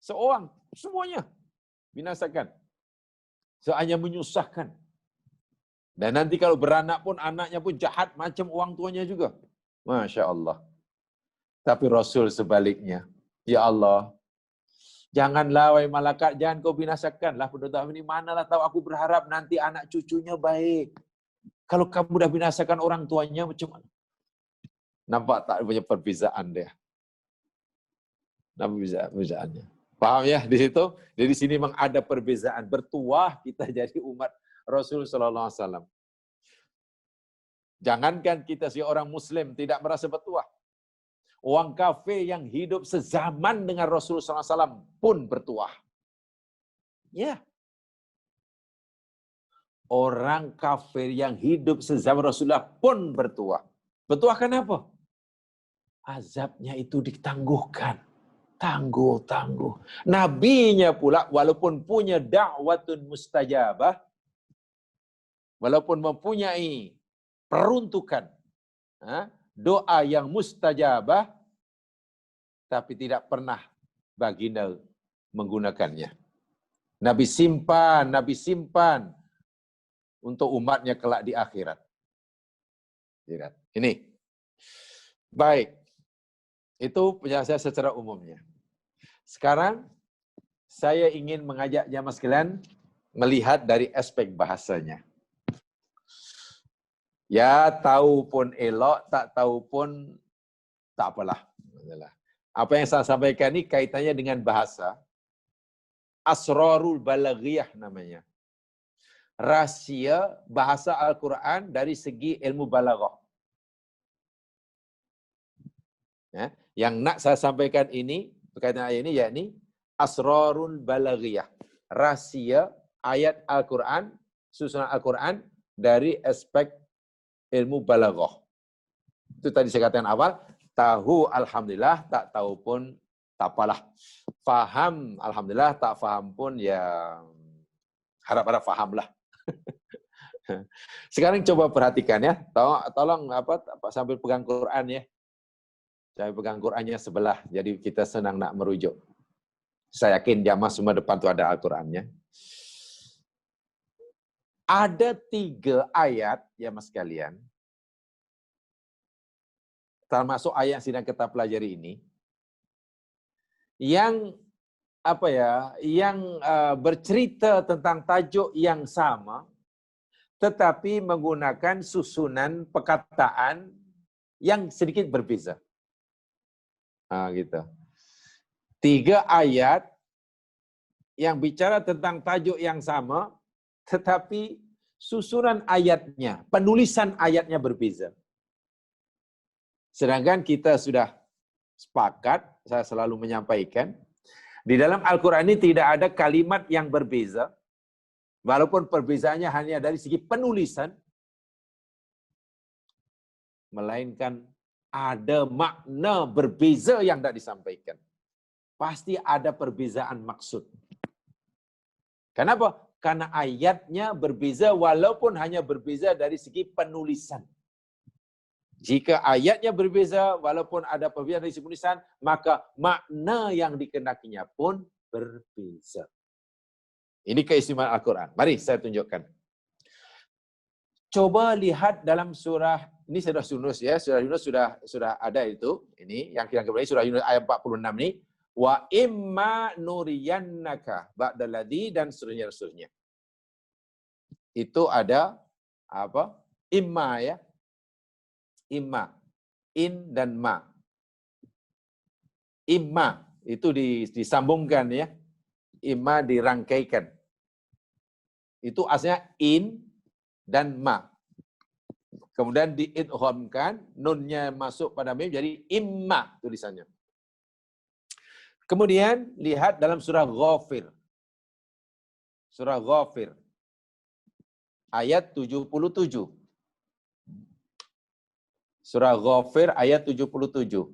seorang, semuanya binasakan. Hanya menyusahkan. Dan nanti kalau beranak pun anaknya pun jahat macam orang tuanya juga. Masya Allah. Tapi Rasul sebaliknya, ya Allah, janganlah wahai malaikat, jangan kau binasakanlah penduduk ini. Manalah tahu aku berharap nanti anak cucunya baik. Kalau kamu dah binasakan orang tuanya macam mana? Nampak tak punya perbezaan dia. Nampak perbezaannya. Paham ya di situ? Jadi di sini memang ada perbezaan. Bertuah kita jadi umat Rasul sallallahu alaihi wasallam. Jangankan kita seorang muslim tidak merasa bertuah. Orang kafir yang hidup sezaman dengan Rasul sallallahu alaihi wasallam pun bertuah. Ya. Orang kafir yang hidup sezaman Rasulullah pun bertuah. Bertuah kenapa? Azabnya itu ditangguhkan. Tangguh. Nabinya pula walaupun punya da'watun mustajabah, walaupun mempunyai peruntukan doa yang mustajabah, tapi tidak pernah baginda menggunakannya. Nabi simpan untuk umatnya kelak di akhirat. Ini. Baik. Itu penjelasan secara umumnya. Sekarang saya ingin mengajak jamaah sekalian melihat dari aspek bahasanya. Ya, tahu pun elok, tak tahu pun tak apalah. Apa yang saya sampaikan ini kaitannya dengan bahasa. Asrarul balaghiyah namanya. Rahasia bahasa Al-Quran dari segi ilmu balaghah. Ya, yang nak saya sampaikan ini, berkaitan ayat ini, yakni Asrarul balaghiyah. Rahasia ayat Al-Quran, susunan Al-Quran dari aspek ilmu balaghah. Itu tadi saya katakan awal, tahu alhamdulillah, tak tahu pun tak apalah. Faham alhamdulillah, tak faham pun ya harap-harap fahamlah. Sekarang coba perhatikan ya. Tolong sambil pegang Quran ya. Saya pegang Qurannya sebelah, jadi kita senang nak merujuk. Saya yakin jamaah semua depan itu ada Al-Qurannya. Ada 3 ayat ya mas sekalian, termasuk ayat yang sedang kita pelajari ini, yang bercerita tentang tajuk yang sama, tetapi menggunakan susunan perkataan yang sedikit berbeza. Gitu. 3 ayat yang bicara tentang tajuk yang sama, tetapi susunan ayatnya, penulisan ayatnya berbeza. Sedangkan kita sudah sepakat, saya selalu menyampaikan, di dalam Al-Quran ini tidak ada kalimat yang berbeza, walaupun perbezaannya hanya dari segi penulisan, melainkan ada makna berbeza yang tidak disampaikan. Pasti ada perbezaan maksud. Kenapa? Karena ayatnya berbeza walaupun hanya berbeza dari segi penulisan. Jika ayatnya berbeza walaupun ada perbedaan dari segi penulisan, maka makna yang dikenakinya pun berbeza. Ini keistimewaan Al-Quran. Mari saya tunjukkan. Coba lihat dalam surah, ini surah Yunus ya, surah Yunus sudah ada itu. Ini yang kita kembali surah Yunus ayat 46 ini. Wa imma nuriyannaka ba'daladzi dan seterusnya. Itu ada apa? Imma ya. Imma. In dan ma. Imma itu disambungkan ya. Imma dirangkaikan. Itu aslinya in dan ma. Kemudian diidghamkan, nunnya masuk pada mim jadi imma tulisannya. Kemudian lihat dalam surah Ghafir. Surah Ghafir. Ayat 77. Surah Ghafir ayat 77.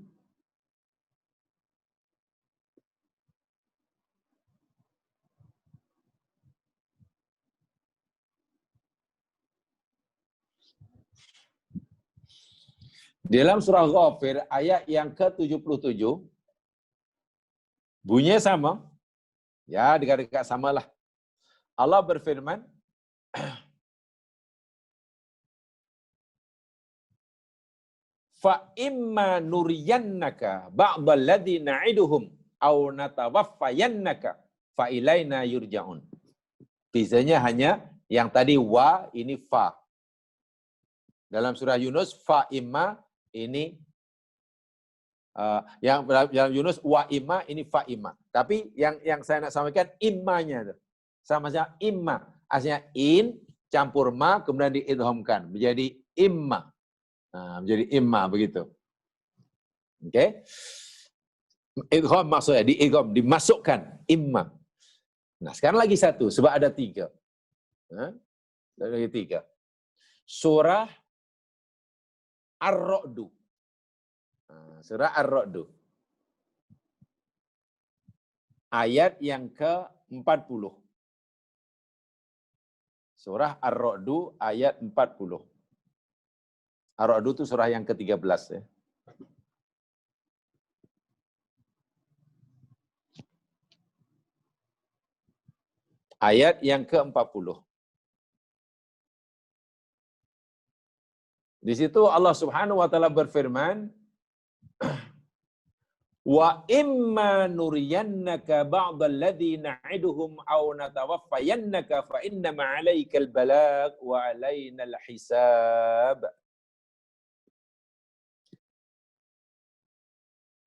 Di dalam surah Ghafir ayat yang ke-77 bunyinya sama. Ya, dekat-dekat samalah. Allah berfirman, fa imma nuriyannaka ba'dal ladzi na'iduhum aw natawaffayannaka fa ilaina yurja'un. Bezanya hanya yang tadi wa, ini fa. Dalam surah Yunus fa imma ini yang dalam Yunus wa imma, ini fa imma. Tapi yang saya nak sampaikan immanya tuh. Sama-sama imma. Aslinya in campur ma kemudian diidghamkan menjadi imma. Nah, menjadi imma begitu. Oke. Okay? Idgham maksudnya diidgham, dimasukkan imma. Nah, sekarang lagi satu sebab ada tiga. Ada lagi tiga. Surah Ar-Ra'du. Surah Ar-Ra'du. Ayat yang ke-40. Surah Ar-Ra'du ayat 40. Ar-Ra'du itu surah yang ke-13 ya. Ayat yang ke-40. Di situ Allah Subhanahu wa taala berfirman, wa imma nuriyannaka ba'dal ladzi na'iduhum aw natawaffayannaka fa inna ma'alaikal balagh wa 'alainal hisab.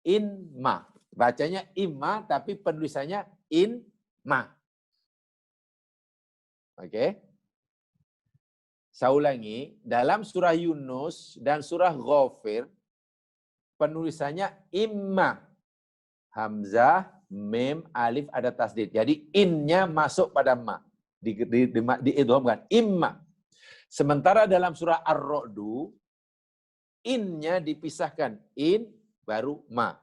Inma. Bacanya imma tapi penulisannya inma. Oke. Saya ulangi, dalam surah Yunus dan surah Ghafir penulisannya imma. Hamzah, mim, alif ada tasdid. Jadi innya masuk pada ma. Diidghamkan imma. Sementara dalam surah Ar-Ra'du innya dipisahkan, in baru ma.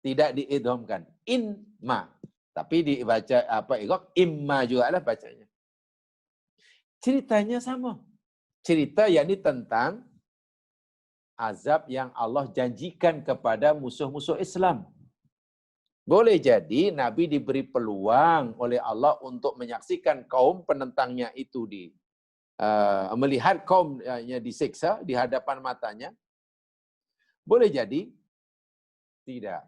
Tidak diidghamkan, in ma. Tapi dibaca idgham imma juga lah bacanya. Ceritanya sama. Cerita yakni tentang azab yang Allah janjikan kepada musuh-musuh Islam. Boleh jadi Nabi diberi peluang oleh Allah untuk menyaksikan kaum penentangnya itu melihat kaumnya disiksa di hadapan matanya. Boleh jadi tidak.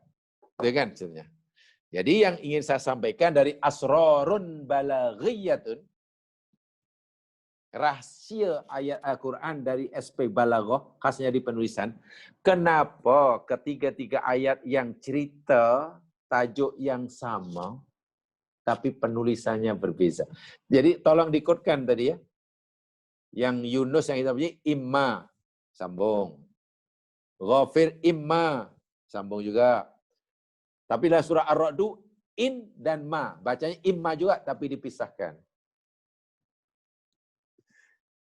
Dengan sebenarnya. Jadi yang ingin saya sampaikan dari asrarun balaghiyatun, rahasia ayat Al-Quran dari aspek balaghah, khasnya di penulisan. Kenapa ketiga-tiga ayat yang cerita tajuk yang sama, tapi penulisannya berbeza. Jadi tolong diikutkan tadi ya. Yang Yunus yang kita punya imma, sambung. Ghafir imma, sambung juga. Tapi dalam surah Ar-Ra'du, in dan ma. Bacanya imma juga, tapi dipisahkan.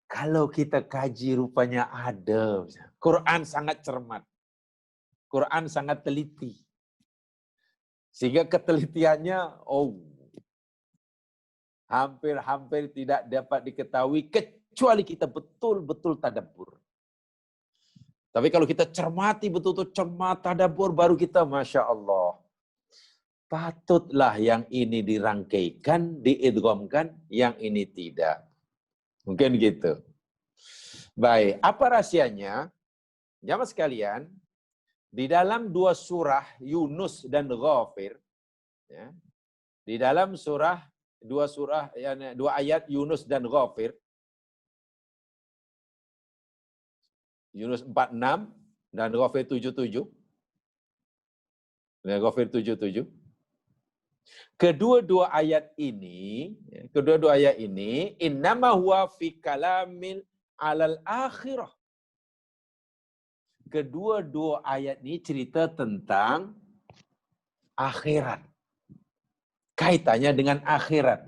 Kalau kita kaji rupanya ada. Quran sangat cermat. Quran sangat teliti. Sehingga ketelitiannya, hampir-hampir tidak dapat diketahui kecuali kita betul-betul tadabbur. Tapi kalau kita cermati betul-betul cermat tadabbur baru kita Masya Allah. Patutlah yang ini dirangkaikan, diidghamkan, yang ini tidak. Mungkin gitu. Baik, apa rahasianya? Jamaah sekalian, di dalam dua surah Yunus dan Ghafir, ya, di dalam dua ayat Yunus dan Ghafir, Yunus 46 dan Ghafir 77, dan Ghafir 77. Kedua-dua ayat ini, innama huwa fi kalamil alal akhirah. Kedua-dua ayat ini cerita tentang akhirat. Kaitannya dengan akhirat.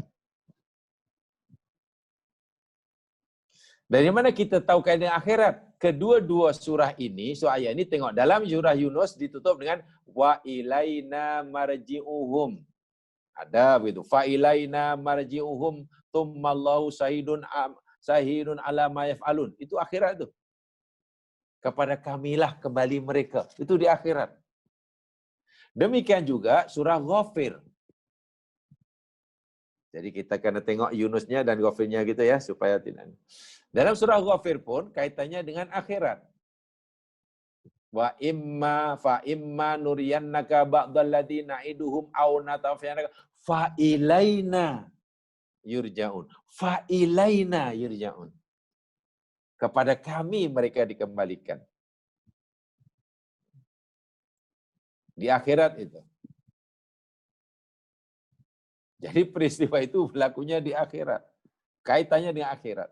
Dari mana kita tahu kaitan dengan akhirat? Kedua-dua surah ini, surah ayat ini tengok dalam surah Yunus ditutup dengan wa ilaina marji'uhum. Ada begitu. Fa ilaina marji'uhum tsummallahu sahidun ala ma yaf'alun. Itu akhirat itu. Kepada kamilah kembali mereka. Itu di akhirat. Demikian juga surah Ghafir. Jadi kita kena tengok Yunusnya dan Ghafirnya gitu ya supaya tidak. Dalam surah Ghafir pun kaitannya dengan akhirat. Wa imma fa imma nuriyannaka ba'dal ladina na'iduhum aw natawaffanaka fa ilaina yurja'un. Fa ilaina yurja'un. Kepada kami mereka dikembalikan. Di akhirat itu. Jadi peristiwa itu berlakunya di akhirat. Kaitannya dengan akhirat.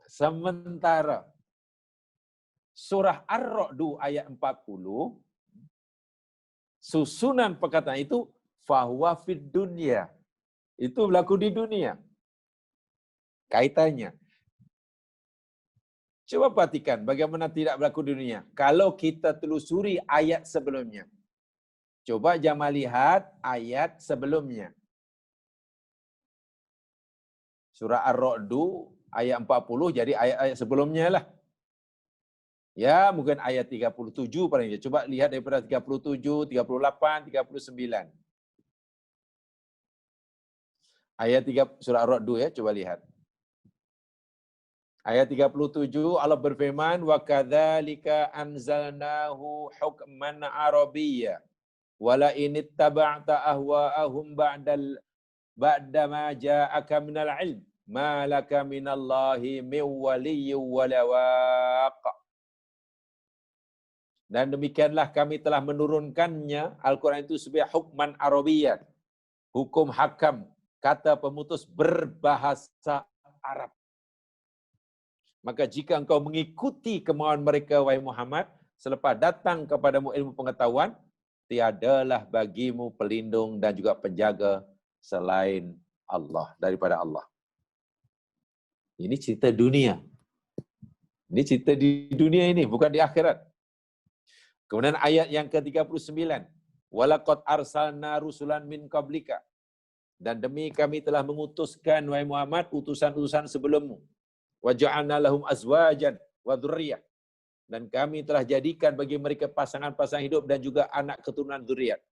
Sementara surah Ar-Ra'd ayat 40, susunan perkataan itu fahuwa fid dunya. Itu berlaku di dunia. Kaitannya. Coba perhatikan bagaimana tidak berlaku di dunia. Kalau kita telusuri ayat sebelumnya. Coba jangan lihat ayat sebelumnya. Surah Ar-Ra'd ayat 40 jadi ayat-ayat sebelumnya lah. Ya, mungkin ayat 37 paling dia. Coba lihat daripada 37, 38, 39. Ayat 3 surah Ar-Ra'd ya, coba lihat. Ayat 37 Allah berfirman wa kadzalika anzalnahu hukman arabiyya wala in ittaba'ta ahwa'ahum ba'da ma ja'aka minal ilm ma laka minallahi min waliyyin wala waq. Dan demikianlah kami telah menurunkannya Al-Quran itu sebagai hukman arabiyyan, hukum hakam, kata pemutus berbahasa Arab. Maka jika engkau mengikuti kemahuan mereka, wahai Muhammad, selepas datang kepadamu ilmu pengetahuan, tiadalah bagimu pelindung dan juga penjaga selain Allah, daripada Allah. Ini cerita dunia. Ini cerita di dunia ini, bukan di akhirat. Kemudian ayat yang ke-39. Walaqad arsalna rusulan min qablika. Dan demi kami telah mengutuskan, wahai Muhammad, utusan-utusan sebelummu. Wa ja'alna lahum azwajan wa dzurriyyah. Dan kami telah jadikan bagi mereka pasangan-pasangan hidup dan juga anak keturunan zuriat.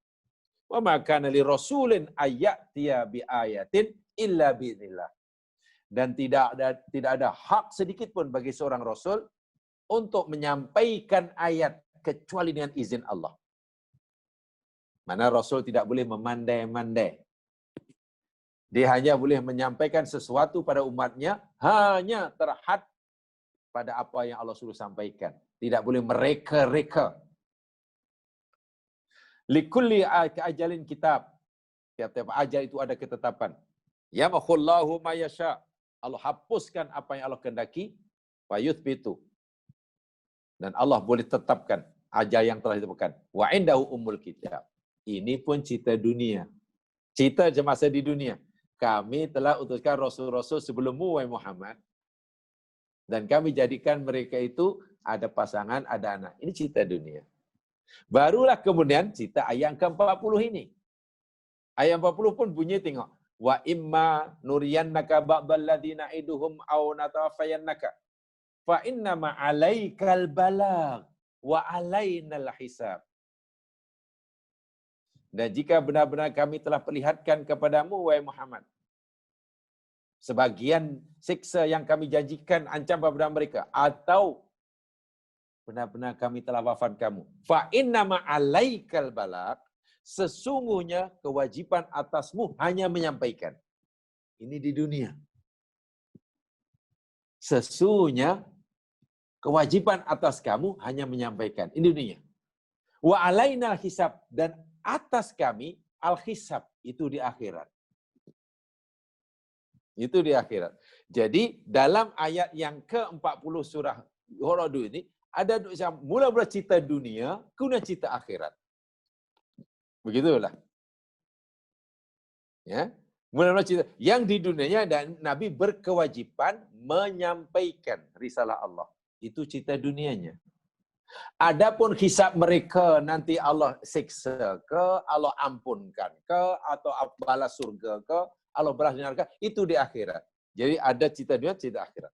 Wa ma kana li rasulin ayyatiya bi ayatin illa bi'znillah. Dan tidak ada hak sedikit pun bagi seorang rasul untuk menyampaikan ayat kecuali dengan izin Allah. Mana rasul tidak boleh memandai-mandai. Dia hanya boleh menyampaikan sesuatu pada umatnya hanya terhad pada apa yang Allah suruh sampaikan. Tidak boleh mereka-reka. Likulli ajalin kitab. Tiap-tiap ajal itu ada ketetapan. Yamhullahu ma yasha. Allah hapuskan apa yang Allah kehendaki. Wa yuthbitu. Dan Allah boleh tetapkan ajal yang telah ditentukan. Wa indahu ummul kitab. Ini pun cerita dunia. Cerita semasa di dunia. Kami telah utuskan rasul-rasul sebelummu, wahai Muhammad. Dan kami jadikan mereka itu ada pasangan, ada anak. Ini cerita dunia. Barulah kemudian cerita ayat ke-40 ini. Ayat 40 pun bunyi tengok. Wa imma nuriyannaka ba'dal ladzina iduhum aw natawaffayannaka. Fa inna ma 'alaikal balagh wa 'alainal hisab. Dan jika benar-benar kami telah perlihatkan kepadamu, wahai Muhammad, sebagian siksa yang kami janjikan ancam kepada mereka, atau benar-benar kami telah wafat kamu. Fa inna ma 'alaikal balagh, sesungguhnya kewajiban atasmu hanya menyampaikan. Ini di dunia. Sesungguhnya kewajiban atas kamu hanya menyampaikan. Ini dunia. Wa 'alainal hisab, dan atas kami al-hisab, itu di akhirat. Itu di akhirat. Jadi dalam ayat yang ke-40 surah Ar-Ra'd ini ada mula-mula cerita dunia, kemudian cerita akhirat. Begitulah. Ya. Mula-mula cerita yang di dunianya dan Nabi berkewajiban menyampaikan risalah Allah. Itu cerita dunianya. Adapun hisab mereka nanti Allah siksa ke, Allah ampunkan ke, atau balas surga ke, Allah balas neraka, itu di akhirat. Jadi ada cerita dunia, cerita akhirat.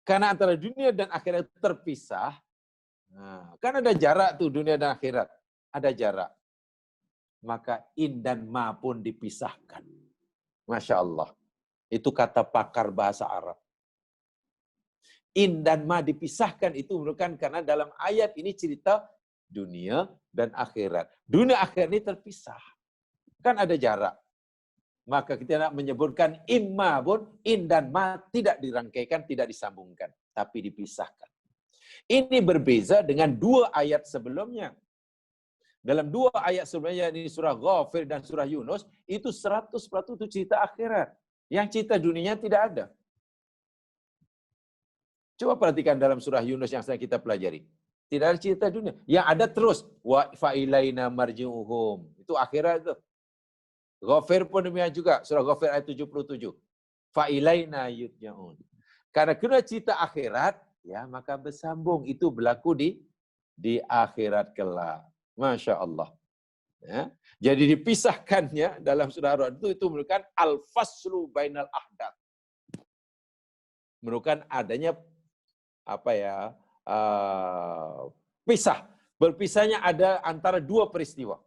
Karena antara dunia dan akhirat terpisah, kan ada jarak tuh dunia dan akhirat. Ada jarak. Maka in dan ma pun dipisahkan. Masya Allah. Itu kata pakar bahasa Arab. In dan ma dipisahkan itu merupakan karena dalam ayat ini cerita dunia dan akhirat. Dunia akhirat ini terpisah. Kan ada jarak. Maka kita nak menyebutkan imma pun, in dan ma tidak dirangkaikan, tidak disambungkan. Tapi dipisahkan. Ini berbeza dengan dua ayat sebelumnya. dalam 2 ayat sebelumnya, ini surah Ghafir dan surah Yunus, itu 100% itu cerita akhirat. Yang cerita dunianya tidak ada. Coba perhatikan dalam surah Yunus yang sedang kita pelajari. Tidak ada cerita dunia. Yang ada terus, wa fa'ilaina marji'uhum. Itu akhirat itu. Ghafir pun demikian juga, surah Ghafir ayat 77. Fa'ilaina yurja'un. Karena kena cerita akhirat, ya maka bersambung. Itu berlaku di akhirat kelak. Masya Allah. Ya. Jadi dipisahkannya dalam surah Ar-Ra'd itu merupakan al-faslu bainal ahdath. Merupakan adanya pisah. Berpisahnya ada antara 2 peristiwa.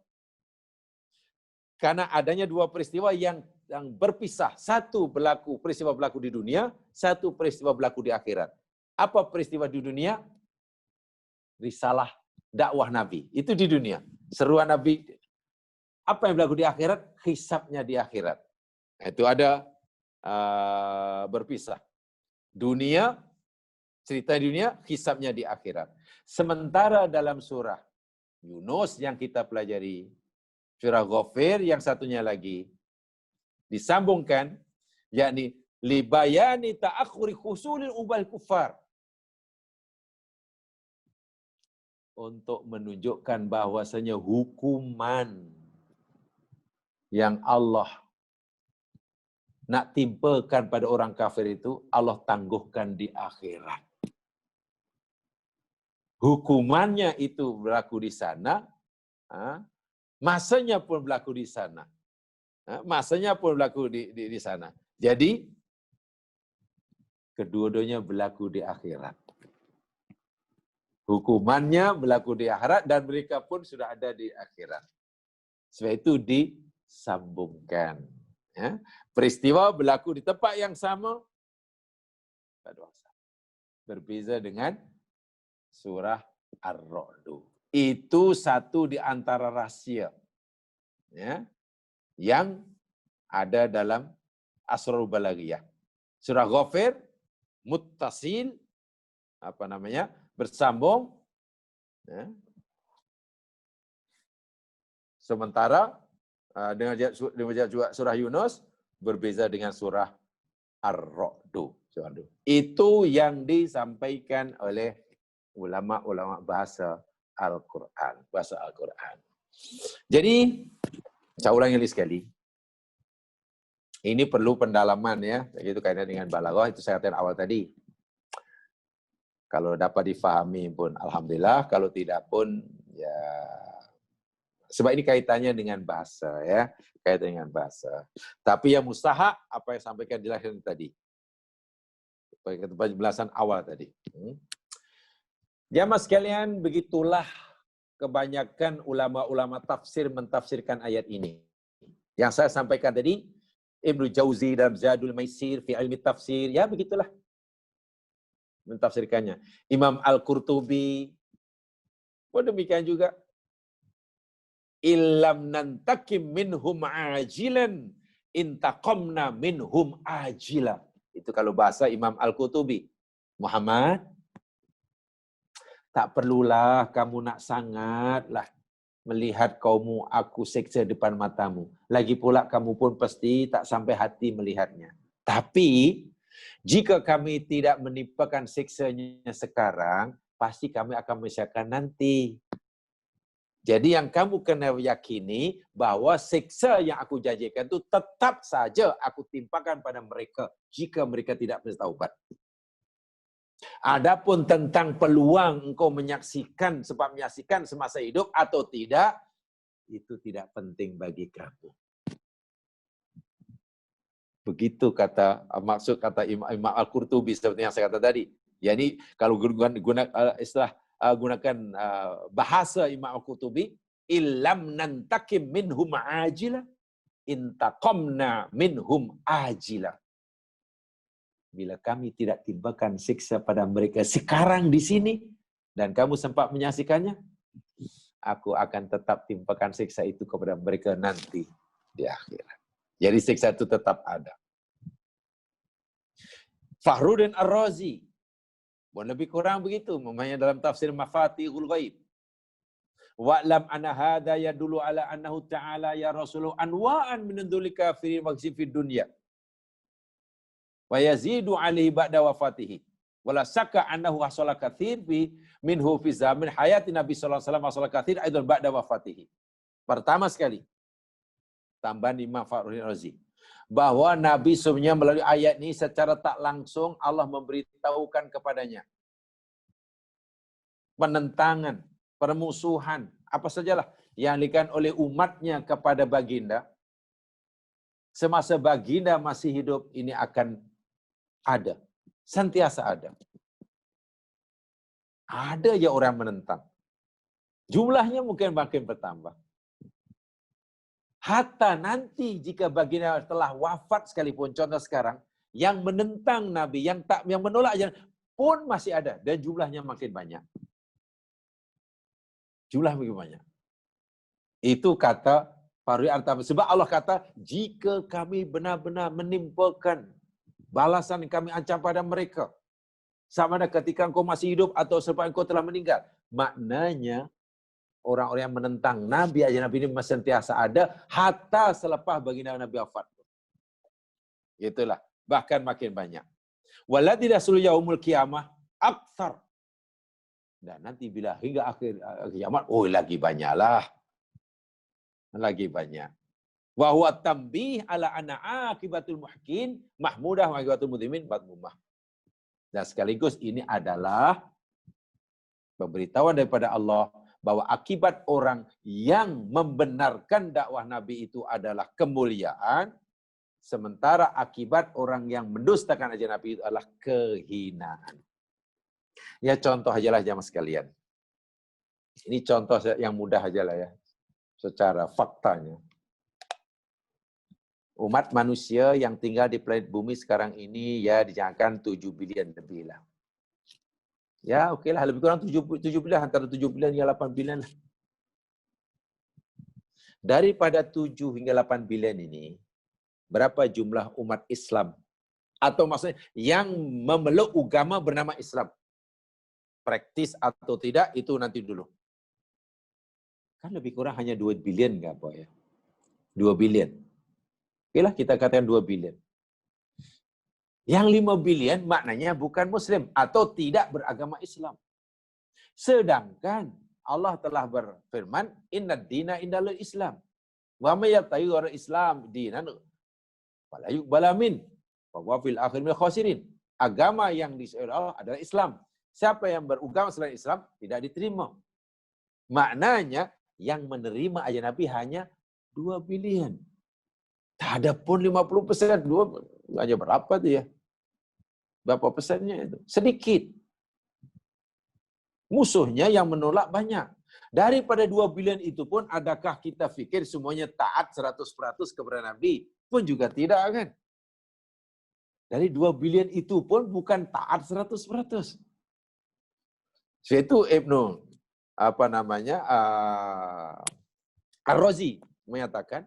Karena adanya 2 peristiwa yang berpisah. Satu peristiwa berlaku di dunia, satu peristiwa berlaku di akhirat. Apa peristiwa di dunia? Risalah dakwah Nabi. Itu di dunia. Seruan Nabi. Apa yang berlaku di akhirat? Hisabnya di akhirat. Itu ada berpisah. Dunia, cerita di dunia, hisabnya di akhirat. Sementara dalam surah Yunus yang kita pelajari, surah Ghafir yang satunya lagi, disambungkan, yakni libayani ta'akhuri khusulil ubal kufar. Untuk menunjukkan bahwasanya hukuman yang Allah nak timpakan pada orang kafir itu, Allah tangguhkan di akhirat. Hukumannya itu berlaku di sana, masanya pun berlaku di sana. Masanya pun berlaku di sana. Jadi, kedua-duanya berlaku di akhirat. Hukumannya berlaku di akhirat dan mereka pun sudah ada di akhirat. Sebab itu disambungkan. Ya. Peristiwa berlaku di tempat yang sama, berbeza dengan surah Ar-Ra'd. Itu satu di antara rahsia, ya, yang ada dalam Asrarul Balaghiyah. Surah Ghafir muttasil, bersambung, ya. Sementara dengan juga surah Yunus berbeza dengan surah Ar-Ra'd. Itu yang disampaikan oleh ulama-ulama bahasa Al-Quran. Jadi, saya ulangi sekali. Ini perlu pendalaman ya. Begitu kaitan dengan balaghah, itu saya katakan awal tadi. Kalau dapat difahami pun alhamdulillah, kalau tidak pun ya, sebab ini kaitannya dengan bahasa ya, kaitan dengan bahasa. Tapi yang mustahak apa yang sampaikan jelaskan tadi. Penjelasan awal tadi. Jamaah sekalian, begitulah kebanyakan ulama-ulama tafsir mentafsirkan ayat ini. Yang saya sampaikan tadi, Ibnu Jauzi dalam Zadul Maisir fi ilmi tafsir, ya begitulah mentafsirkannya. Imam Al-Qurtubi pun demikian juga. Illam nantakim minhum ajilan intaqamna minhum ajila. Itu kalau bahasa Imam Al-Qurtubi. Muhammad, tak perlulah kamu nak sangatlah melihat kaummu aku seksa depan matamu. Lagi pula kamu pun pasti tak sampai hati melihatnya. Tapi, jika kami tidak menimpakan siksanya sekarang, pasti kami akan menyiapkan nanti. Jadi yang kamu kena yakini bahwa siksa yang aku janjikan itu tetap saja aku timpakan pada mereka jika mereka tidak bertaubat. Adapun tentang peluang engkau menyaksikan semasa hidup atau tidak, itu tidak penting bagi kamu. Begitu maksud kata Imam Al-Qurtubi seperti yang saya kata tadi. Yani kalau gunakan bahasa Imam Al-Qurtubi, illam nantakim minhum ajila intaqamna minhum ajila. Bila kami tidak timpakan siksa pada mereka sekarang di sini, dan kamu sempat menyaksikannya, aku akan tetap timpakan siksa itu kepada mereka nanti di akhirat. Jadi siksa itu tetap ada. Fakhruddin Ar-Razi, lebih kurang begitu, memangnya dalam tafsir Mafatihul Ghaib. Wa'lam anna hadza yadullu ala annahu ta'ala ya rasuluh anwa'an min dzulil kafirin wa fid dunya. Wa yazidu alaihi ba'da wafatihi. Wala syakka annahu hasala katsir bi minhu fi zaman hayati Nabi sallallahu alaihi wasallam hasala katsir aidan ba'da wafatihi. Pertama sekali, tambahan Imam Fakhruddin Razi, bahwa Nabi sebenarnya melalui ayat ini secara tak langsung Allah memberitahukan kepadanya penentangan, permusuhan, apa sajalah yang dilakukan oleh umatnya kepada baginda. Semasa baginda masih hidup, ini akan ada. Sentiasa ada. Ada aja orang menentang. Jumlahnya mungkin makin bertambah. Hatta nanti jika baginda telah wafat sekalipun, contoh sekarang, yang menentang Nabi, yang menolak ajaran pun masih ada. Dan jumlahnya makin banyak. Jumlah makin banyak. Itu kata Fakhruddin Artabi. Sebab Allah kata, jika kami benar-benar menimpakan balasan yang kami ancam pada mereka, sama ada ketika engkau masih hidup atau selepas engkau telah meninggal. Maknanya, orang-orang yang menentang Nabi, ajaran Nabi ini masih sentiasa ada, hatta selepas baginda Nabi wafat. Itulah. Bahkan makin banyak. Waladhi rasul yaumul qiyamah aktsar. Dan nanti bila hingga akhir kiamat, lagi banyaklah. Lagi banyak. Wa huwa tambih ala anna akibatul muhkin mahmudah wa akibatul mudhimin madmumah. Dan sekaligus ini adalah pemberitahuan daripada Allah bahwa akibat orang yang membenarkan dakwah Nabi itu adalah kemuliaan, sementara akibat orang yang mendustakan ajaran Nabi itu adalah kehinaan. Ya contoh ajalah jamaah sekalian. Ini contoh yang mudah ajalah ya, secara faktanya. Umat manusia yang tinggal di planet bumi sekarang ini ya dijangkakan 7 bilion lebih lah. Ya okey lah, lebih kurang 7 bilion, antara 7 bilion hingga 8 bilion lah. Daripada 7 hingga 8 bilion ini, berapa jumlah umat Islam? Atau maksudnya yang memeluk agama bernama Islam? Praktis atau tidak, itu nanti dulu. Kan lebih kurang hanya 2 bilion enggak apa ya? 2 bilion. Okeylah kita katakan 2 bilion. Yang 5 bilion maknanya bukan Muslim atau tidak beragama Islam. Sedangkan Allah telah berfirman, Innad dina indal Islam. Wa may yattabi ghayra Islam dinan fala yuqbal min wa huwa fil akhir minal khasirin. Agama yang disuruh Allah adalah Islam. Siapa yang beragama selain Islam tidak diterima. Maknanya yang menerima ajaran Nabi hanya 2 bilion. Tak ada pun 50%. Hanya berapa tu ya? Berapa persennya itu? Sedikit. Musuhnya yang menolak banyak. Daripada 2 bilion itu pun, adakah kita fikir semuanya taat 100% kepada Nabi? Pun juga tidak kan? Dari 2 bilion itu pun bukan taat 100%. Itu Ibnu Ar-Razi menyatakan,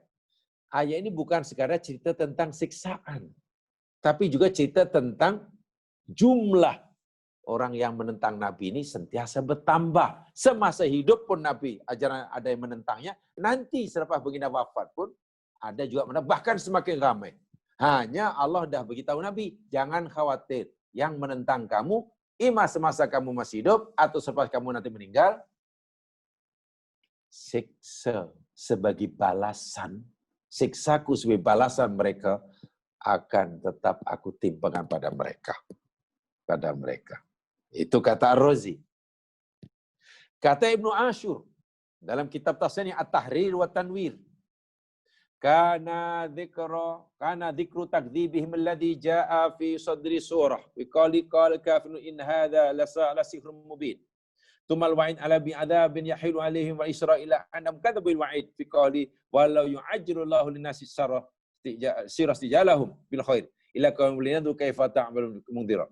ayat ini bukan sekadar cerita tentang siksaan, tapi juga cerita tentang jumlah orang yang menentang Nabi ini sentiasa bertambah. Semasa hidup pun Nabi, ajaran ada yang menentangnya, nanti selepas baginda wafat pun ada juga menentang, bahkan semakin ramai. Hanya Allah dah beritahu Nabi, jangan khawatir, yang menentang kamu, ima semasa kamu masih hidup atau selepas kamu nanti meninggal, siksa sebagai balasan, siksaku sebagai balasan mereka akan tetap aku timpakan pada mereka. Itu kata Ar-Razi. Kata Ibnu Ashur dalam kitab tafsirnya At-Tahrir wa Tanwir, kana dzikru takdzibihim alladhi jaa fi sadri surah wa qala kafirun in hadza la sihrun mubin. Tumal wa'id ala bi'adzabin yahilu alaihim wa israila annam kadzabil wa'id fi qali walau yu'ajjilu Allahu lin-nasi sirah istijalahum bil khair ila qaumil yadu kaifa ta'malun mundhira.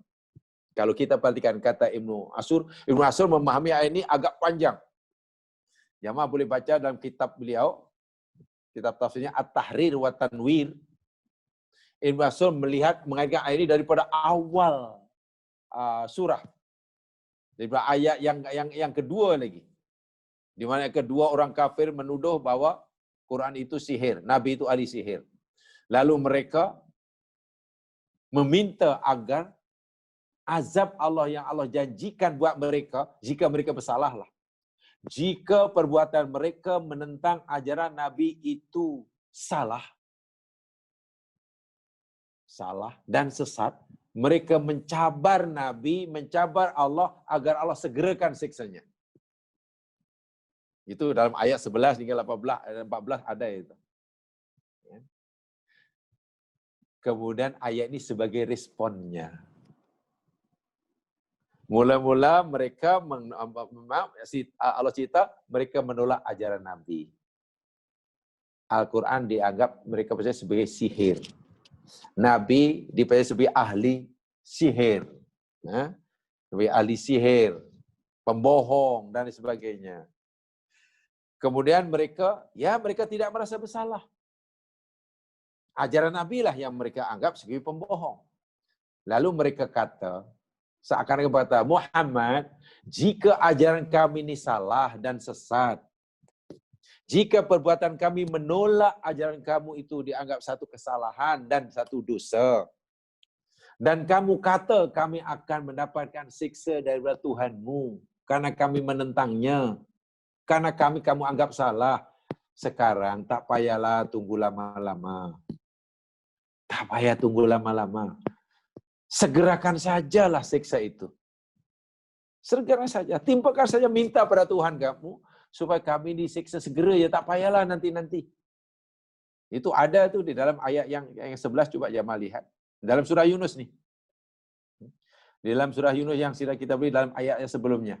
Kalau kita perhatikan kata Ibnu Ashur memahami ayat ini agak panjang. Jamaah boleh baca dalam kitab beliau, kitab tafsirnya At-Tahrir wa Tanwir. Ibnu Ashur mengaitkan ayat ini daripada awal surah. Daripada ayat yang kedua lagi. Di mana kedua orang kafir menuduh bahwa Quran itu sihir, Nabi itu ahli sihir. Lalu mereka meminta agar azab Allah yang Allah janjikan buat mereka jika mereka bersalahlah. Jika perbuatan mereka menentang ajaran Nabi itu salah dan sesat, mereka mencabar Nabi, mencabar Allah agar Allah segerakan siksanya. Itu dalam ayat 11 hingga 14 ada itu. Kemudian ayat ini sebagai responnya. Mula-mula mereka Allah cerita mereka menolak ajaran Nabi. Al-Quran dianggap mereka percaya sebagai sihir. Nabi dipercaya sebagai ahli sihir. Sebagai ahli sihir, pembohong dan sebagainya. Kemudian mereka tidak merasa bersalah. Ajaran Nabi lah yang mereka anggap sebagai pembohong. Lalu mereka kata, seakan-akan kata, Muhammad, jika ajaran kami ini salah dan sesat, jika perbuatan kami menolak ajaran kamu itu dianggap satu kesalahan dan satu dosa, dan kamu kata kami akan mendapatkan siksa daripada Tuhanmu karena kami menentangnya, karena kamu anggap salah, sekarang tak payahlah tunggu lama-lama. Tak payah tunggu lama-lama. Segerakan sajalah siksa itu. Segera saja. Timpakan saja, minta pada Tuhan kamu supaya kami disiksa segera, ya tak payahlah nanti-nanti. Itu ada tuh di dalam ayat yang 11, coba Jamal lihat. Dalam surah Yunus nih. Di dalam surah Yunus yang sudah kita beri dalam ayat yang sebelumnya.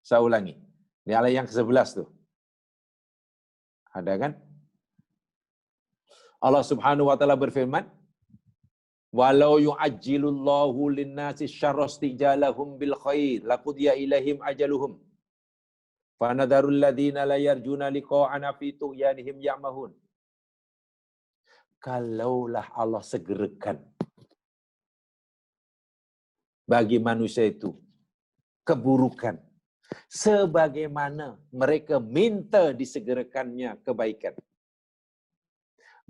Saya ulangi. Di ayat yang ke-11 tuh. Ada kan? Allah Subhanahu wa taala berfirman, "Walau yu'ajjilullahu lin-nasi syarra istijalahum bil khair, laqudiya ilaihim ajaluhum. Fa nadharul ladzina la yarjuna liqa'ana fi tughyanihim ya'mahun." Kalaulah Allah segerakan bagi manusia itu keburukan sebagaimana mereka minta disegerakannya kebaikan.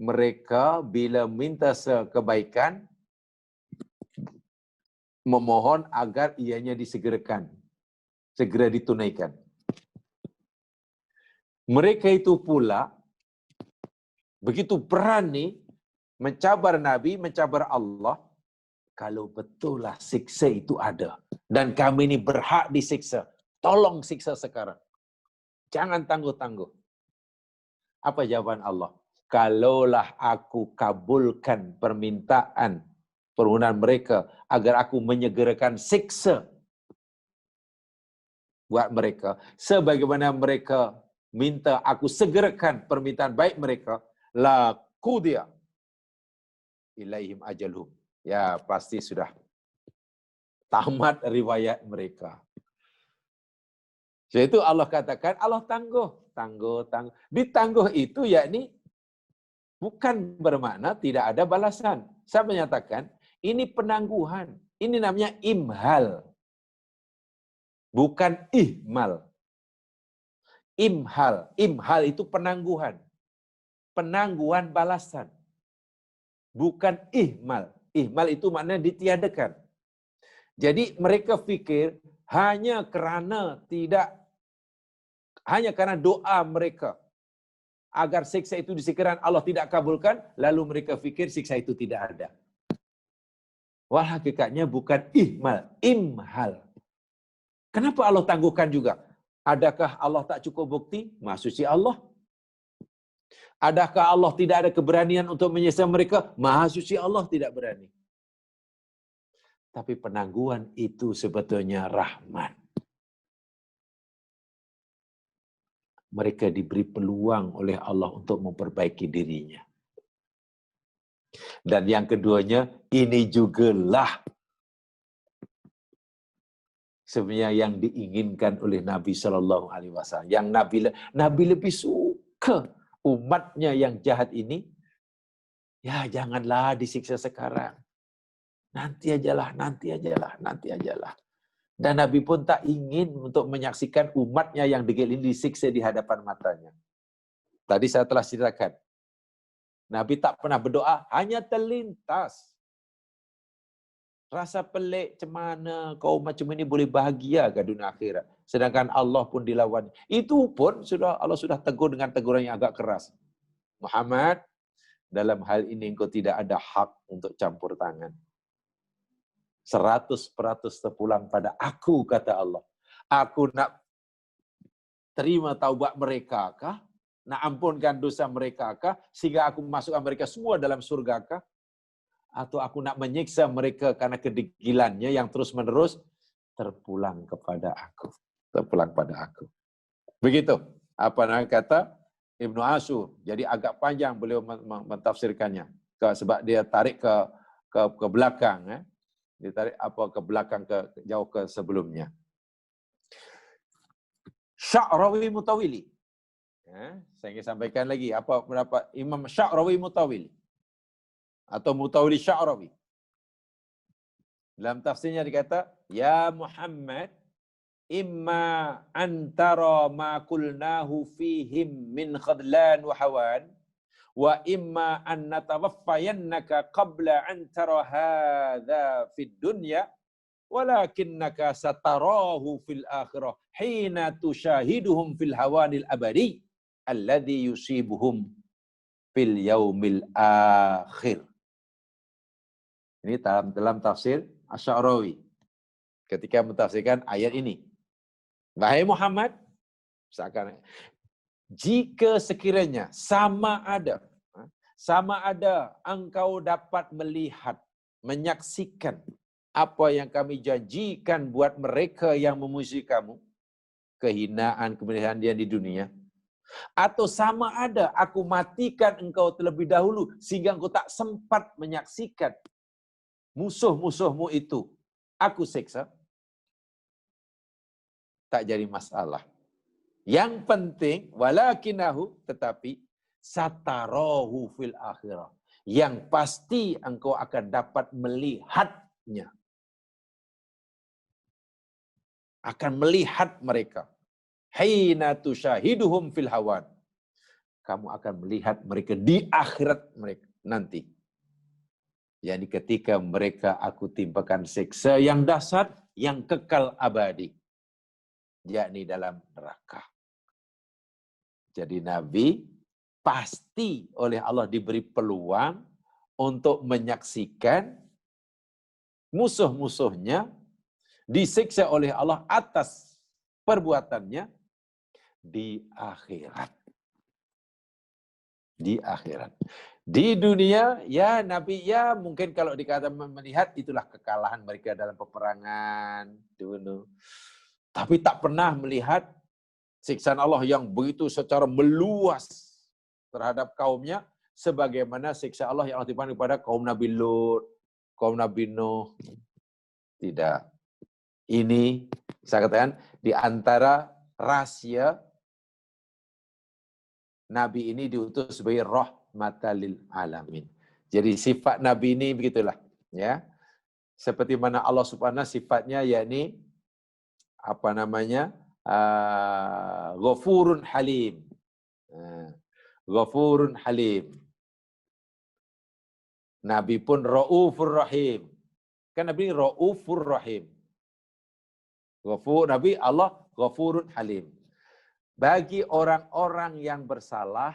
Mereka bila minta kebaikan memohon agar ianya disegerakan, segera ditunaikan. Mereka itu pula begitu berani mencabar Nabi, mencabar Allah, kalau betullah siksa itu ada dan kami ini berhak disiksa, tolong siksa sekarang. Jangan tangguh-tangguh. Apa jawaban Allah? Kalaulah aku kabulkan permohonan mereka agar aku menyegerakan siksa buat mereka, sebagaimana mereka minta aku segerakan permintaan baik mereka, la qudiya ilaihim ajaluhum. Ya, pasti sudah tamat riwayat mereka. Jadi itu Allah katakan, Allah tangguh. Ditangguh itu yakni bukan bermakna tidak ada balasan. Saya menyatakan, ini penangguhan. Ini namanya imhal. Bukan ihmal. Imhal itu penangguhan. Penangguhan balasan. Bukan ihmal. Ihmal itu maknanya ditiadakan. Jadi mereka fikir hanya karena doa mereka agar siksa itu disegerakan Allah tidak kabulkan, lalu mereka fikir siksa itu tidak ada. Wah, hakikatnya bukan ihmal, imhal. Kenapa Allah tangguhkan juga? Adakah Allah tak cukup bukti? Maha suci Allah. Adakah Allah tidak ada keberanian untuk menyiksa mereka? Maha suci Allah, tidak berani. Tapi penangguhan itu sebetulnya rahmat. Mereka diberi peluang oleh Allah untuk memperbaiki dirinya. Dan yang keduanya, ini jugalah sebenarnya yang diinginkan oleh Nabi SAW. Yang Nabi lebih suka umatnya yang jahat ini, ya janganlah disiksa sekarang. Nanti ajalah. Dan Nabi pun tak ingin untuk menyaksikan umatnya yang degil ini disiksa di hadapan matanya. Tadi saya telah ceritakan. Nabi tak pernah berdoa, hanya terlintas. Rasa pelik, macam mana kau macam ini boleh bahagia ke dunia akhirat. Sedangkan Allah pun dilawan. Itu pun Allah sudah tegur dengan teguran yang agak keras. Muhammad, dalam hal ini engkau tidak ada hak untuk campur tangan. 100% terpulang pada aku, kata Allah. Aku nak terima taubat mereka kah? Nak ampunkan dosa mereka kah? Sehingga aku masukkan mereka semua dalam surga kah? Atau aku nak menyiksa mereka karena kedegilannya yang terus-menerus? Terpulang kepada aku. Terpulang pada aku. Begitu. Apa namanya kata Ibnu Ashur. Jadi agak panjang beliau mentafsirkannya. Sebab dia tarik ke belakang. Dia tarik ke belakang, jauh ke sebelumnya. Sya'rawi Mutawili. Saya ingin sampaikan lagi apa pendapat Imam Sya'rawi Mutawili atau Mutawili Sya'rawi. Dalam tafsirnya dikata, ya Muhammad, imma antara ma qulnahu fihim min khadlan wa hawan, wa imma an natawaffayannaka qabla an tara hadha fid dunya, walakinnaka satarahu fil akhirah hina tushahiduhum fil hawanil abadi alladhi yusibuhum fil yaumil akhir. Ini dalam tafsir Asy-Sya'rawi ketika mentafsirkan ayat ini. Wahai Muhammad, misalkan, jika sekiranya sama ada engkau dapat melihat, menyaksikan apa yang kami janjikan buat mereka yang memusuhi kamu, kehinaan, kemuliaan dia di dunia, atau sama ada aku matikan engkau terlebih dahulu sehingga engkau tak sempat menyaksikan musuh-musuhmu itu aku siksa, tak jadi masalah. Yang penting walakinahu, tetapi satarahu fil akhirah, yang pasti engkau akan dapat melihatnya, akan melihat mereka. Hina tushahiduhum fil hawan, kamu akan melihat mereka di akhirat mereka nanti. Yani ketika mereka aku timpakan siksa yang dahsyat, yang kekal abadi, yakni dalam neraka. Jadi Nabi pasti oleh Allah diberi peluang untuk menyaksikan musuh-musuhnya disiksa oleh Allah atas perbuatannya di akhirat. Di akhirat. Di dunia, ya Nabi, ya mungkin kalau dikatakan melihat, itulah kekalahan mereka dalam peperangan dulu. Tapi tak pernah melihat siksaan Allah yang begitu secara meluas terhadap kaumnya, sebagaimana siksa Allah yang ditimpa pada kaum Nabi Lut, kaum Nabi Nuh. Tidak. Ini, saya katakan, di antara rahasia Nabi ini diutus sebagai rahmatan lil alamin. Jadi sifat Nabi ini begitulah, ya. Seperti mana Allah Subhanahu sifatnya, yakni apa namanya? Ghafurun Halim. Ghafurun Halim. Nabi pun Raufur Rahim. Kan Nabi Raufur Rahim. Ghafur, Nabi Allah Ghafurun Halim. Bagi orang-orang yang bersalah,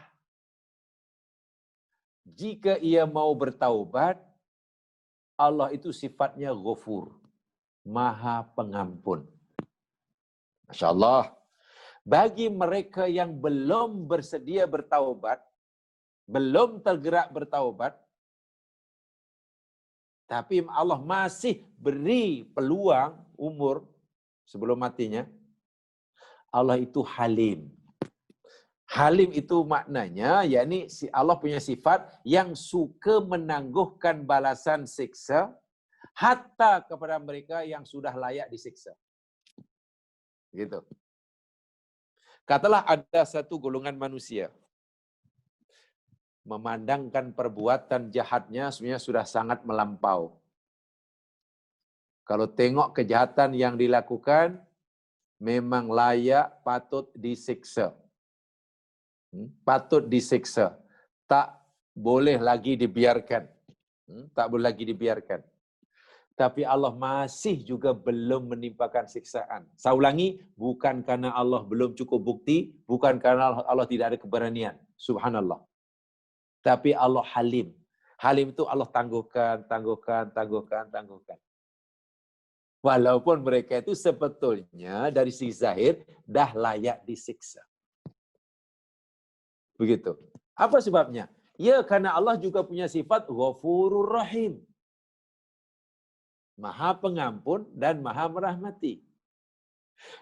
jika ia mau bertaubat, Allah itu sifatnya Ghafur, Maha Pengampun. Masya Allah. Bagi mereka yang belum bersedia bertaubat, belum tergerak bertaubat, tapi Allah masih beri peluang umur sebelum matinya, Allah itu Halim. Halim itu maknanya, yakni Allah punya sifat yang suka menangguhkan balasan siksa hatta kepada mereka yang sudah layak disiksa. Gitu. Katalah ada satu golongan manusia memandangkan perbuatan jahatnya sebenarnya sudah sangat melampau. Kalau tengok kejahatan yang dilakukan, memang layak patut disiksa. Patut disiksa. Tak boleh lagi dibiarkan. Tak boleh lagi dibiarkan. Tapi Allah masih juga belum menimpakan siksaan. Saya ulangi, bukan karena Allah belum cukup bukti, bukan karena Allah tidak ada keberanian. Subhanallah. Tapi Allah halim. Halim itu Allah tangguhkan. Walaupun mereka itu sebetulnya dari sisi zahir dah layak disiksa. Begitu. Apa sebabnya? Ya, karena Allah juga punya sifat Ghafurur Rahim. Maha pengampun dan maha merahmati.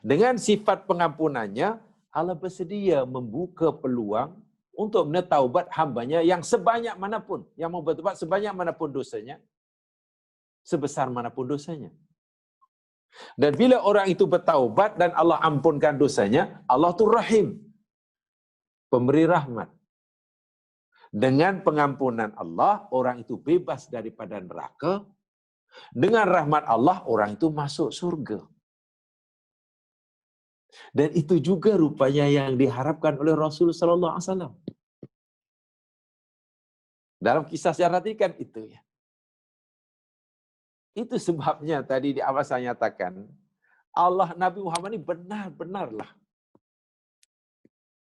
Dengan sifat pengampunannya, Allah bersedia membuka peluang untuk menetaubat hambanya yang sebanyak manapun. Yang mau bertobat sebanyak manapun dosanya. Sebesar manapun dosanya. Dan bila orang itu bertaubat dan Allah ampunkan dosanya, Allah itu Rahim. Pemberi rahmat. Dengan pengampunan Allah, orang itu bebas daripada neraka. Dengan rahmat Allah, orang itu masuk surga. Dan itu juga rupanya yang diharapkan oleh Rasul sallallahu alaihi wasallam. Dalam kisah sejarah tadi kan itu ya. Itu sebabnya tadi di awal saya nyatakan, Allah Nabi Muhammad ini benar-benarlah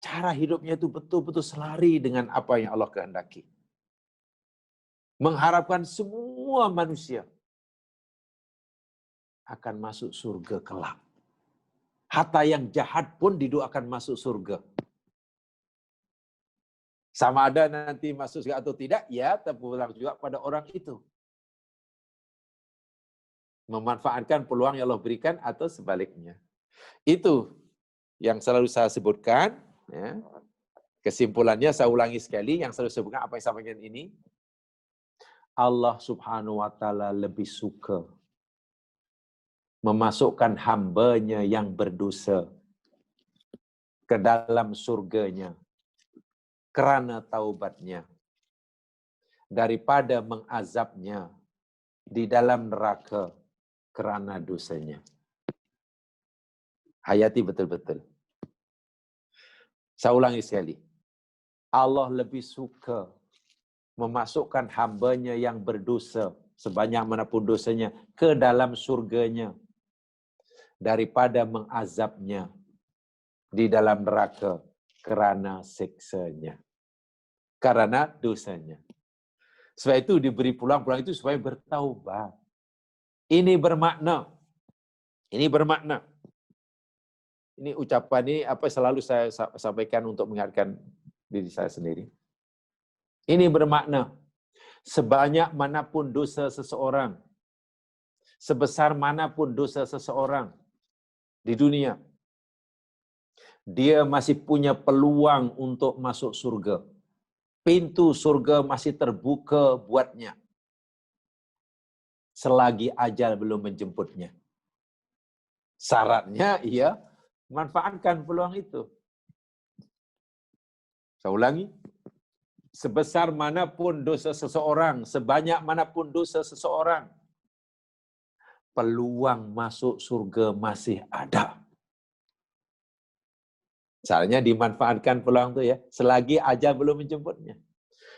cara hidupnya itu betul-betul selari dengan apa yang Allah kehendaki. Mengharapkan semua manusia akan masuk surga kelak. Hatta yang jahat pun didoakan masuk surga. Sama ada nanti masuk surga atau tidak, ya terpulang juga pada orang itu. Memanfaatkan peluang yang Allah berikan atau sebaliknya. Itu yang selalu saya sebutkan. Ya. Kesimpulannya saya ulangi sekali, yang selalu sebutkan apa yang saya sampaikan ini. Allah Subhanahu wa Ta'ala lebih suka memasukkan hambanya yang berdosa ke dalam surganya kerana taubatnya daripada mengazabnya di dalam neraka kerana dosanya. Hayati betul-betul. Saya ulangi sekali. Allah lebih suka memasukkan hambanya yang berdosa sebanyak manapun dosanya ke dalam surganya daripada mengazabnya di dalam neraka kerana siksanya. Karena dosanya. Sebab itu diberi peluang itu supaya bertaubat. Ini bermakna. Ini ucapan ini apa selalu saya sampaikan untuk mengingatkan diri saya sendiri. Ini bermakna sebanyak manapun dosa seseorang, sebesar manapun dosa seseorang di dunia, dia masih punya peluang untuk masuk surga. Pintu surga masih terbuka buatnya. Selagi ajal belum menjemputnya. Syaratnya ia manfaatkan peluang itu. Saya ulangi. Sebesar manapun dosa seseorang, sebanyak manapun dosa seseorang, peluang masuk surga masih ada. Caranya dimanfaatkan peluang itu ya, selagi ajal belum menjemputnya.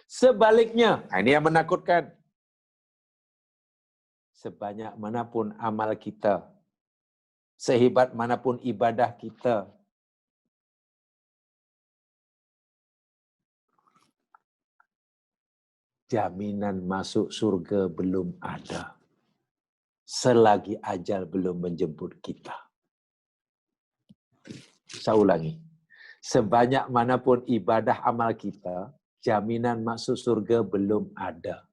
Sebaliknya, ini yang menakutkan. Sebanyak manapun amal kita, sehebat manapun ibadah kita, jaminan masuk surga belum ada. Selagi ajal belum menjemput kita. Saya ulangi. Sebanyak manapun ibadah amal kita, jaminan masuk surga belum ada.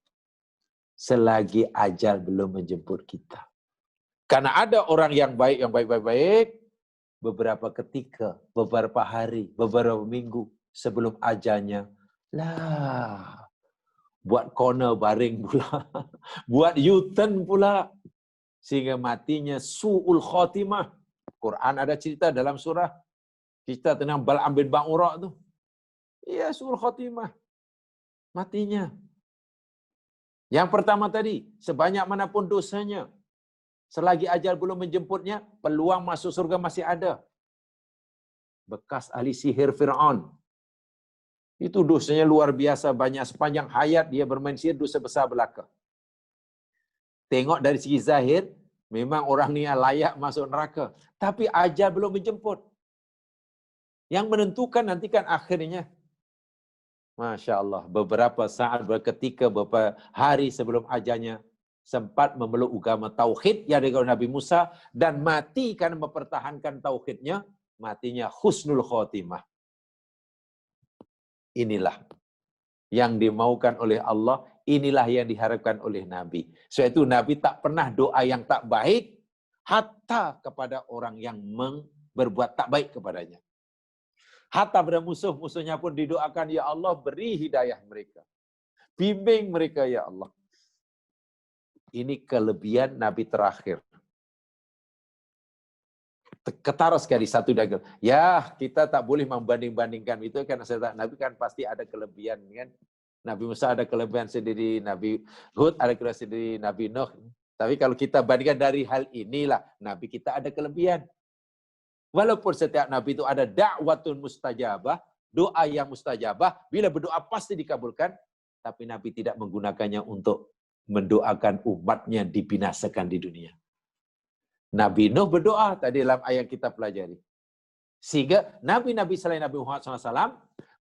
Selagi ajal belum menjemput kita. Karena ada orang yang baik, beberapa ketika, beberapa hari, beberapa minggu sebelum ajalnya, buat corner baring pula, buat U-turn pula, sehingga matinya su'ul khotimah. Quran ada cerita dalam surah, cerita tentang Bal'am bin Ba'ura tu. Iya, su'ul khotimah. Matinya. Yang pertama tadi, sebanyak manapun dosanya, Selagi ajal belum menjemputnya, peluang masuk surga masih ada. Bekas ahli sihir Fir'aun. Itu dosanya luar biasa banyak. Sepanjang hayat dia bermain sihir, dosa besar belaka. Tengok dari segi zahir, memang orang ni layak masuk neraka. Tapi ajal belum menjemput. Yang menentukan nanti kan akhirnya. Masya Allah, beberapa saat, ketika beberapa hari sebelum ajalnya, sempat memeluk agama tauhid yang dari Nabi Musa, dan mati karena mempertahankan tauhidnya, matinya husnul khotimah. Inilah yang dimaukan oleh Allah, inilah yang diharapkan oleh Nabi. Sebab itu Nabi tak pernah doa yang tak baik, hatta kepada orang yang berbuat tak baik kepadanya. Hatta pada musuh-musuhnya pun didoakan, ya Allah beri hidayah mereka. Bimbing mereka ya Allah. Ini kelebihan Nabi terakhir. Ketara sekali satu dagang. Ya, kita tak boleh membanding-bandingkan itu karena Nabi kan pasti ada kelebihan kan. Nabi Musa ada kelebihan sendiri, Nabi Hud ada kelebihan sendiri, Nabi Nuh. Tapi kalau kita bandingkan dari hal inilah, Nabi kita ada kelebihan. Walaupun setiap Nabi itu ada da'watun mustajabah, doa yang mustajabah, bila berdoa pasti dikabulkan, tapi Nabi tidak menggunakannya untuk mendoakan umatnya dibinasakan di dunia. Nabi Nuh berdoa tadi dalam ayat kita pelajari. Sehingga Nabi-Nabi selain Nabi Muhammad SAW,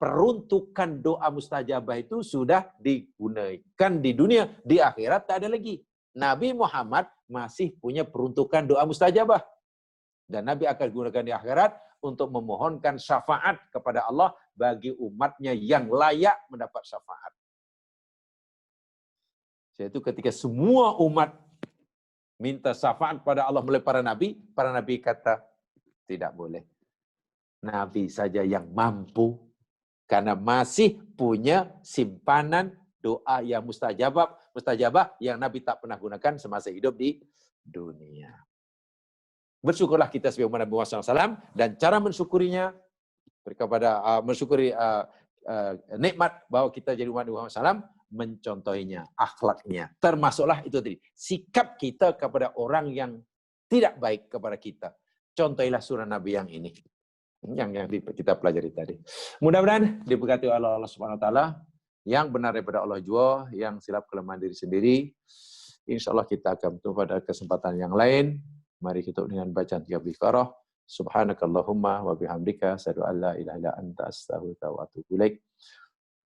peruntukan doa mustajabah itu sudah digunakan di dunia, di akhirat tak ada lagi. Nabi Muhammad masih punya peruntukan doa mustajabah. Dan Nabi akan gunakan di akhirat untuk memohonkan syafaat kepada Allah bagi umatnya yang layak mendapat syafaat. Yaitu ketika semua umat minta syafaat pada Allah melalui para Nabi kata, tidak boleh. Nabi saja yang mampu, karena masih punya simpanan doa yang mustajabah yang Nabi tak pernah gunakan semasa hidup di dunia. Bersyukurlah kita sebagai umat Nabi Muhammad SAW, dan cara mensyukurinya, mensyukuri nikmat bahwa kita jadi umat Nabi Muhammad SAW, mencontohinya, akhlaknya. Termasuklah itu tadi, sikap kita kepada orang yang tidak baik kepada kita. Contohilah surah Nabi yang ini. Yang kita pelajari tadi. Mudah-mudahan diberkati oleh Allah Subhanahu wa taala, yang benar daripada Allah jua, yang silap kelemahan diri sendiri. Insyaallah kita akan bertemu pada kesempatan yang lain. Mari kita dengan bacaan 3 biqarah. Subhanakallahumma wa bihamdika asyhadu an la ilaha illa anta astaghfiruka wa atubu ilaik.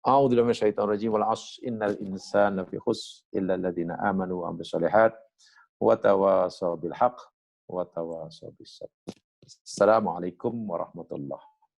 A'udzu billahi minasyaitonir rajim. Wal 'ashr innal insana fi khusr illa alladziina aamanu wa 'amilus shalihat wa tawashaw bil haqq wa tawashaw bis sabr. Assalamualaikum warahmatullahi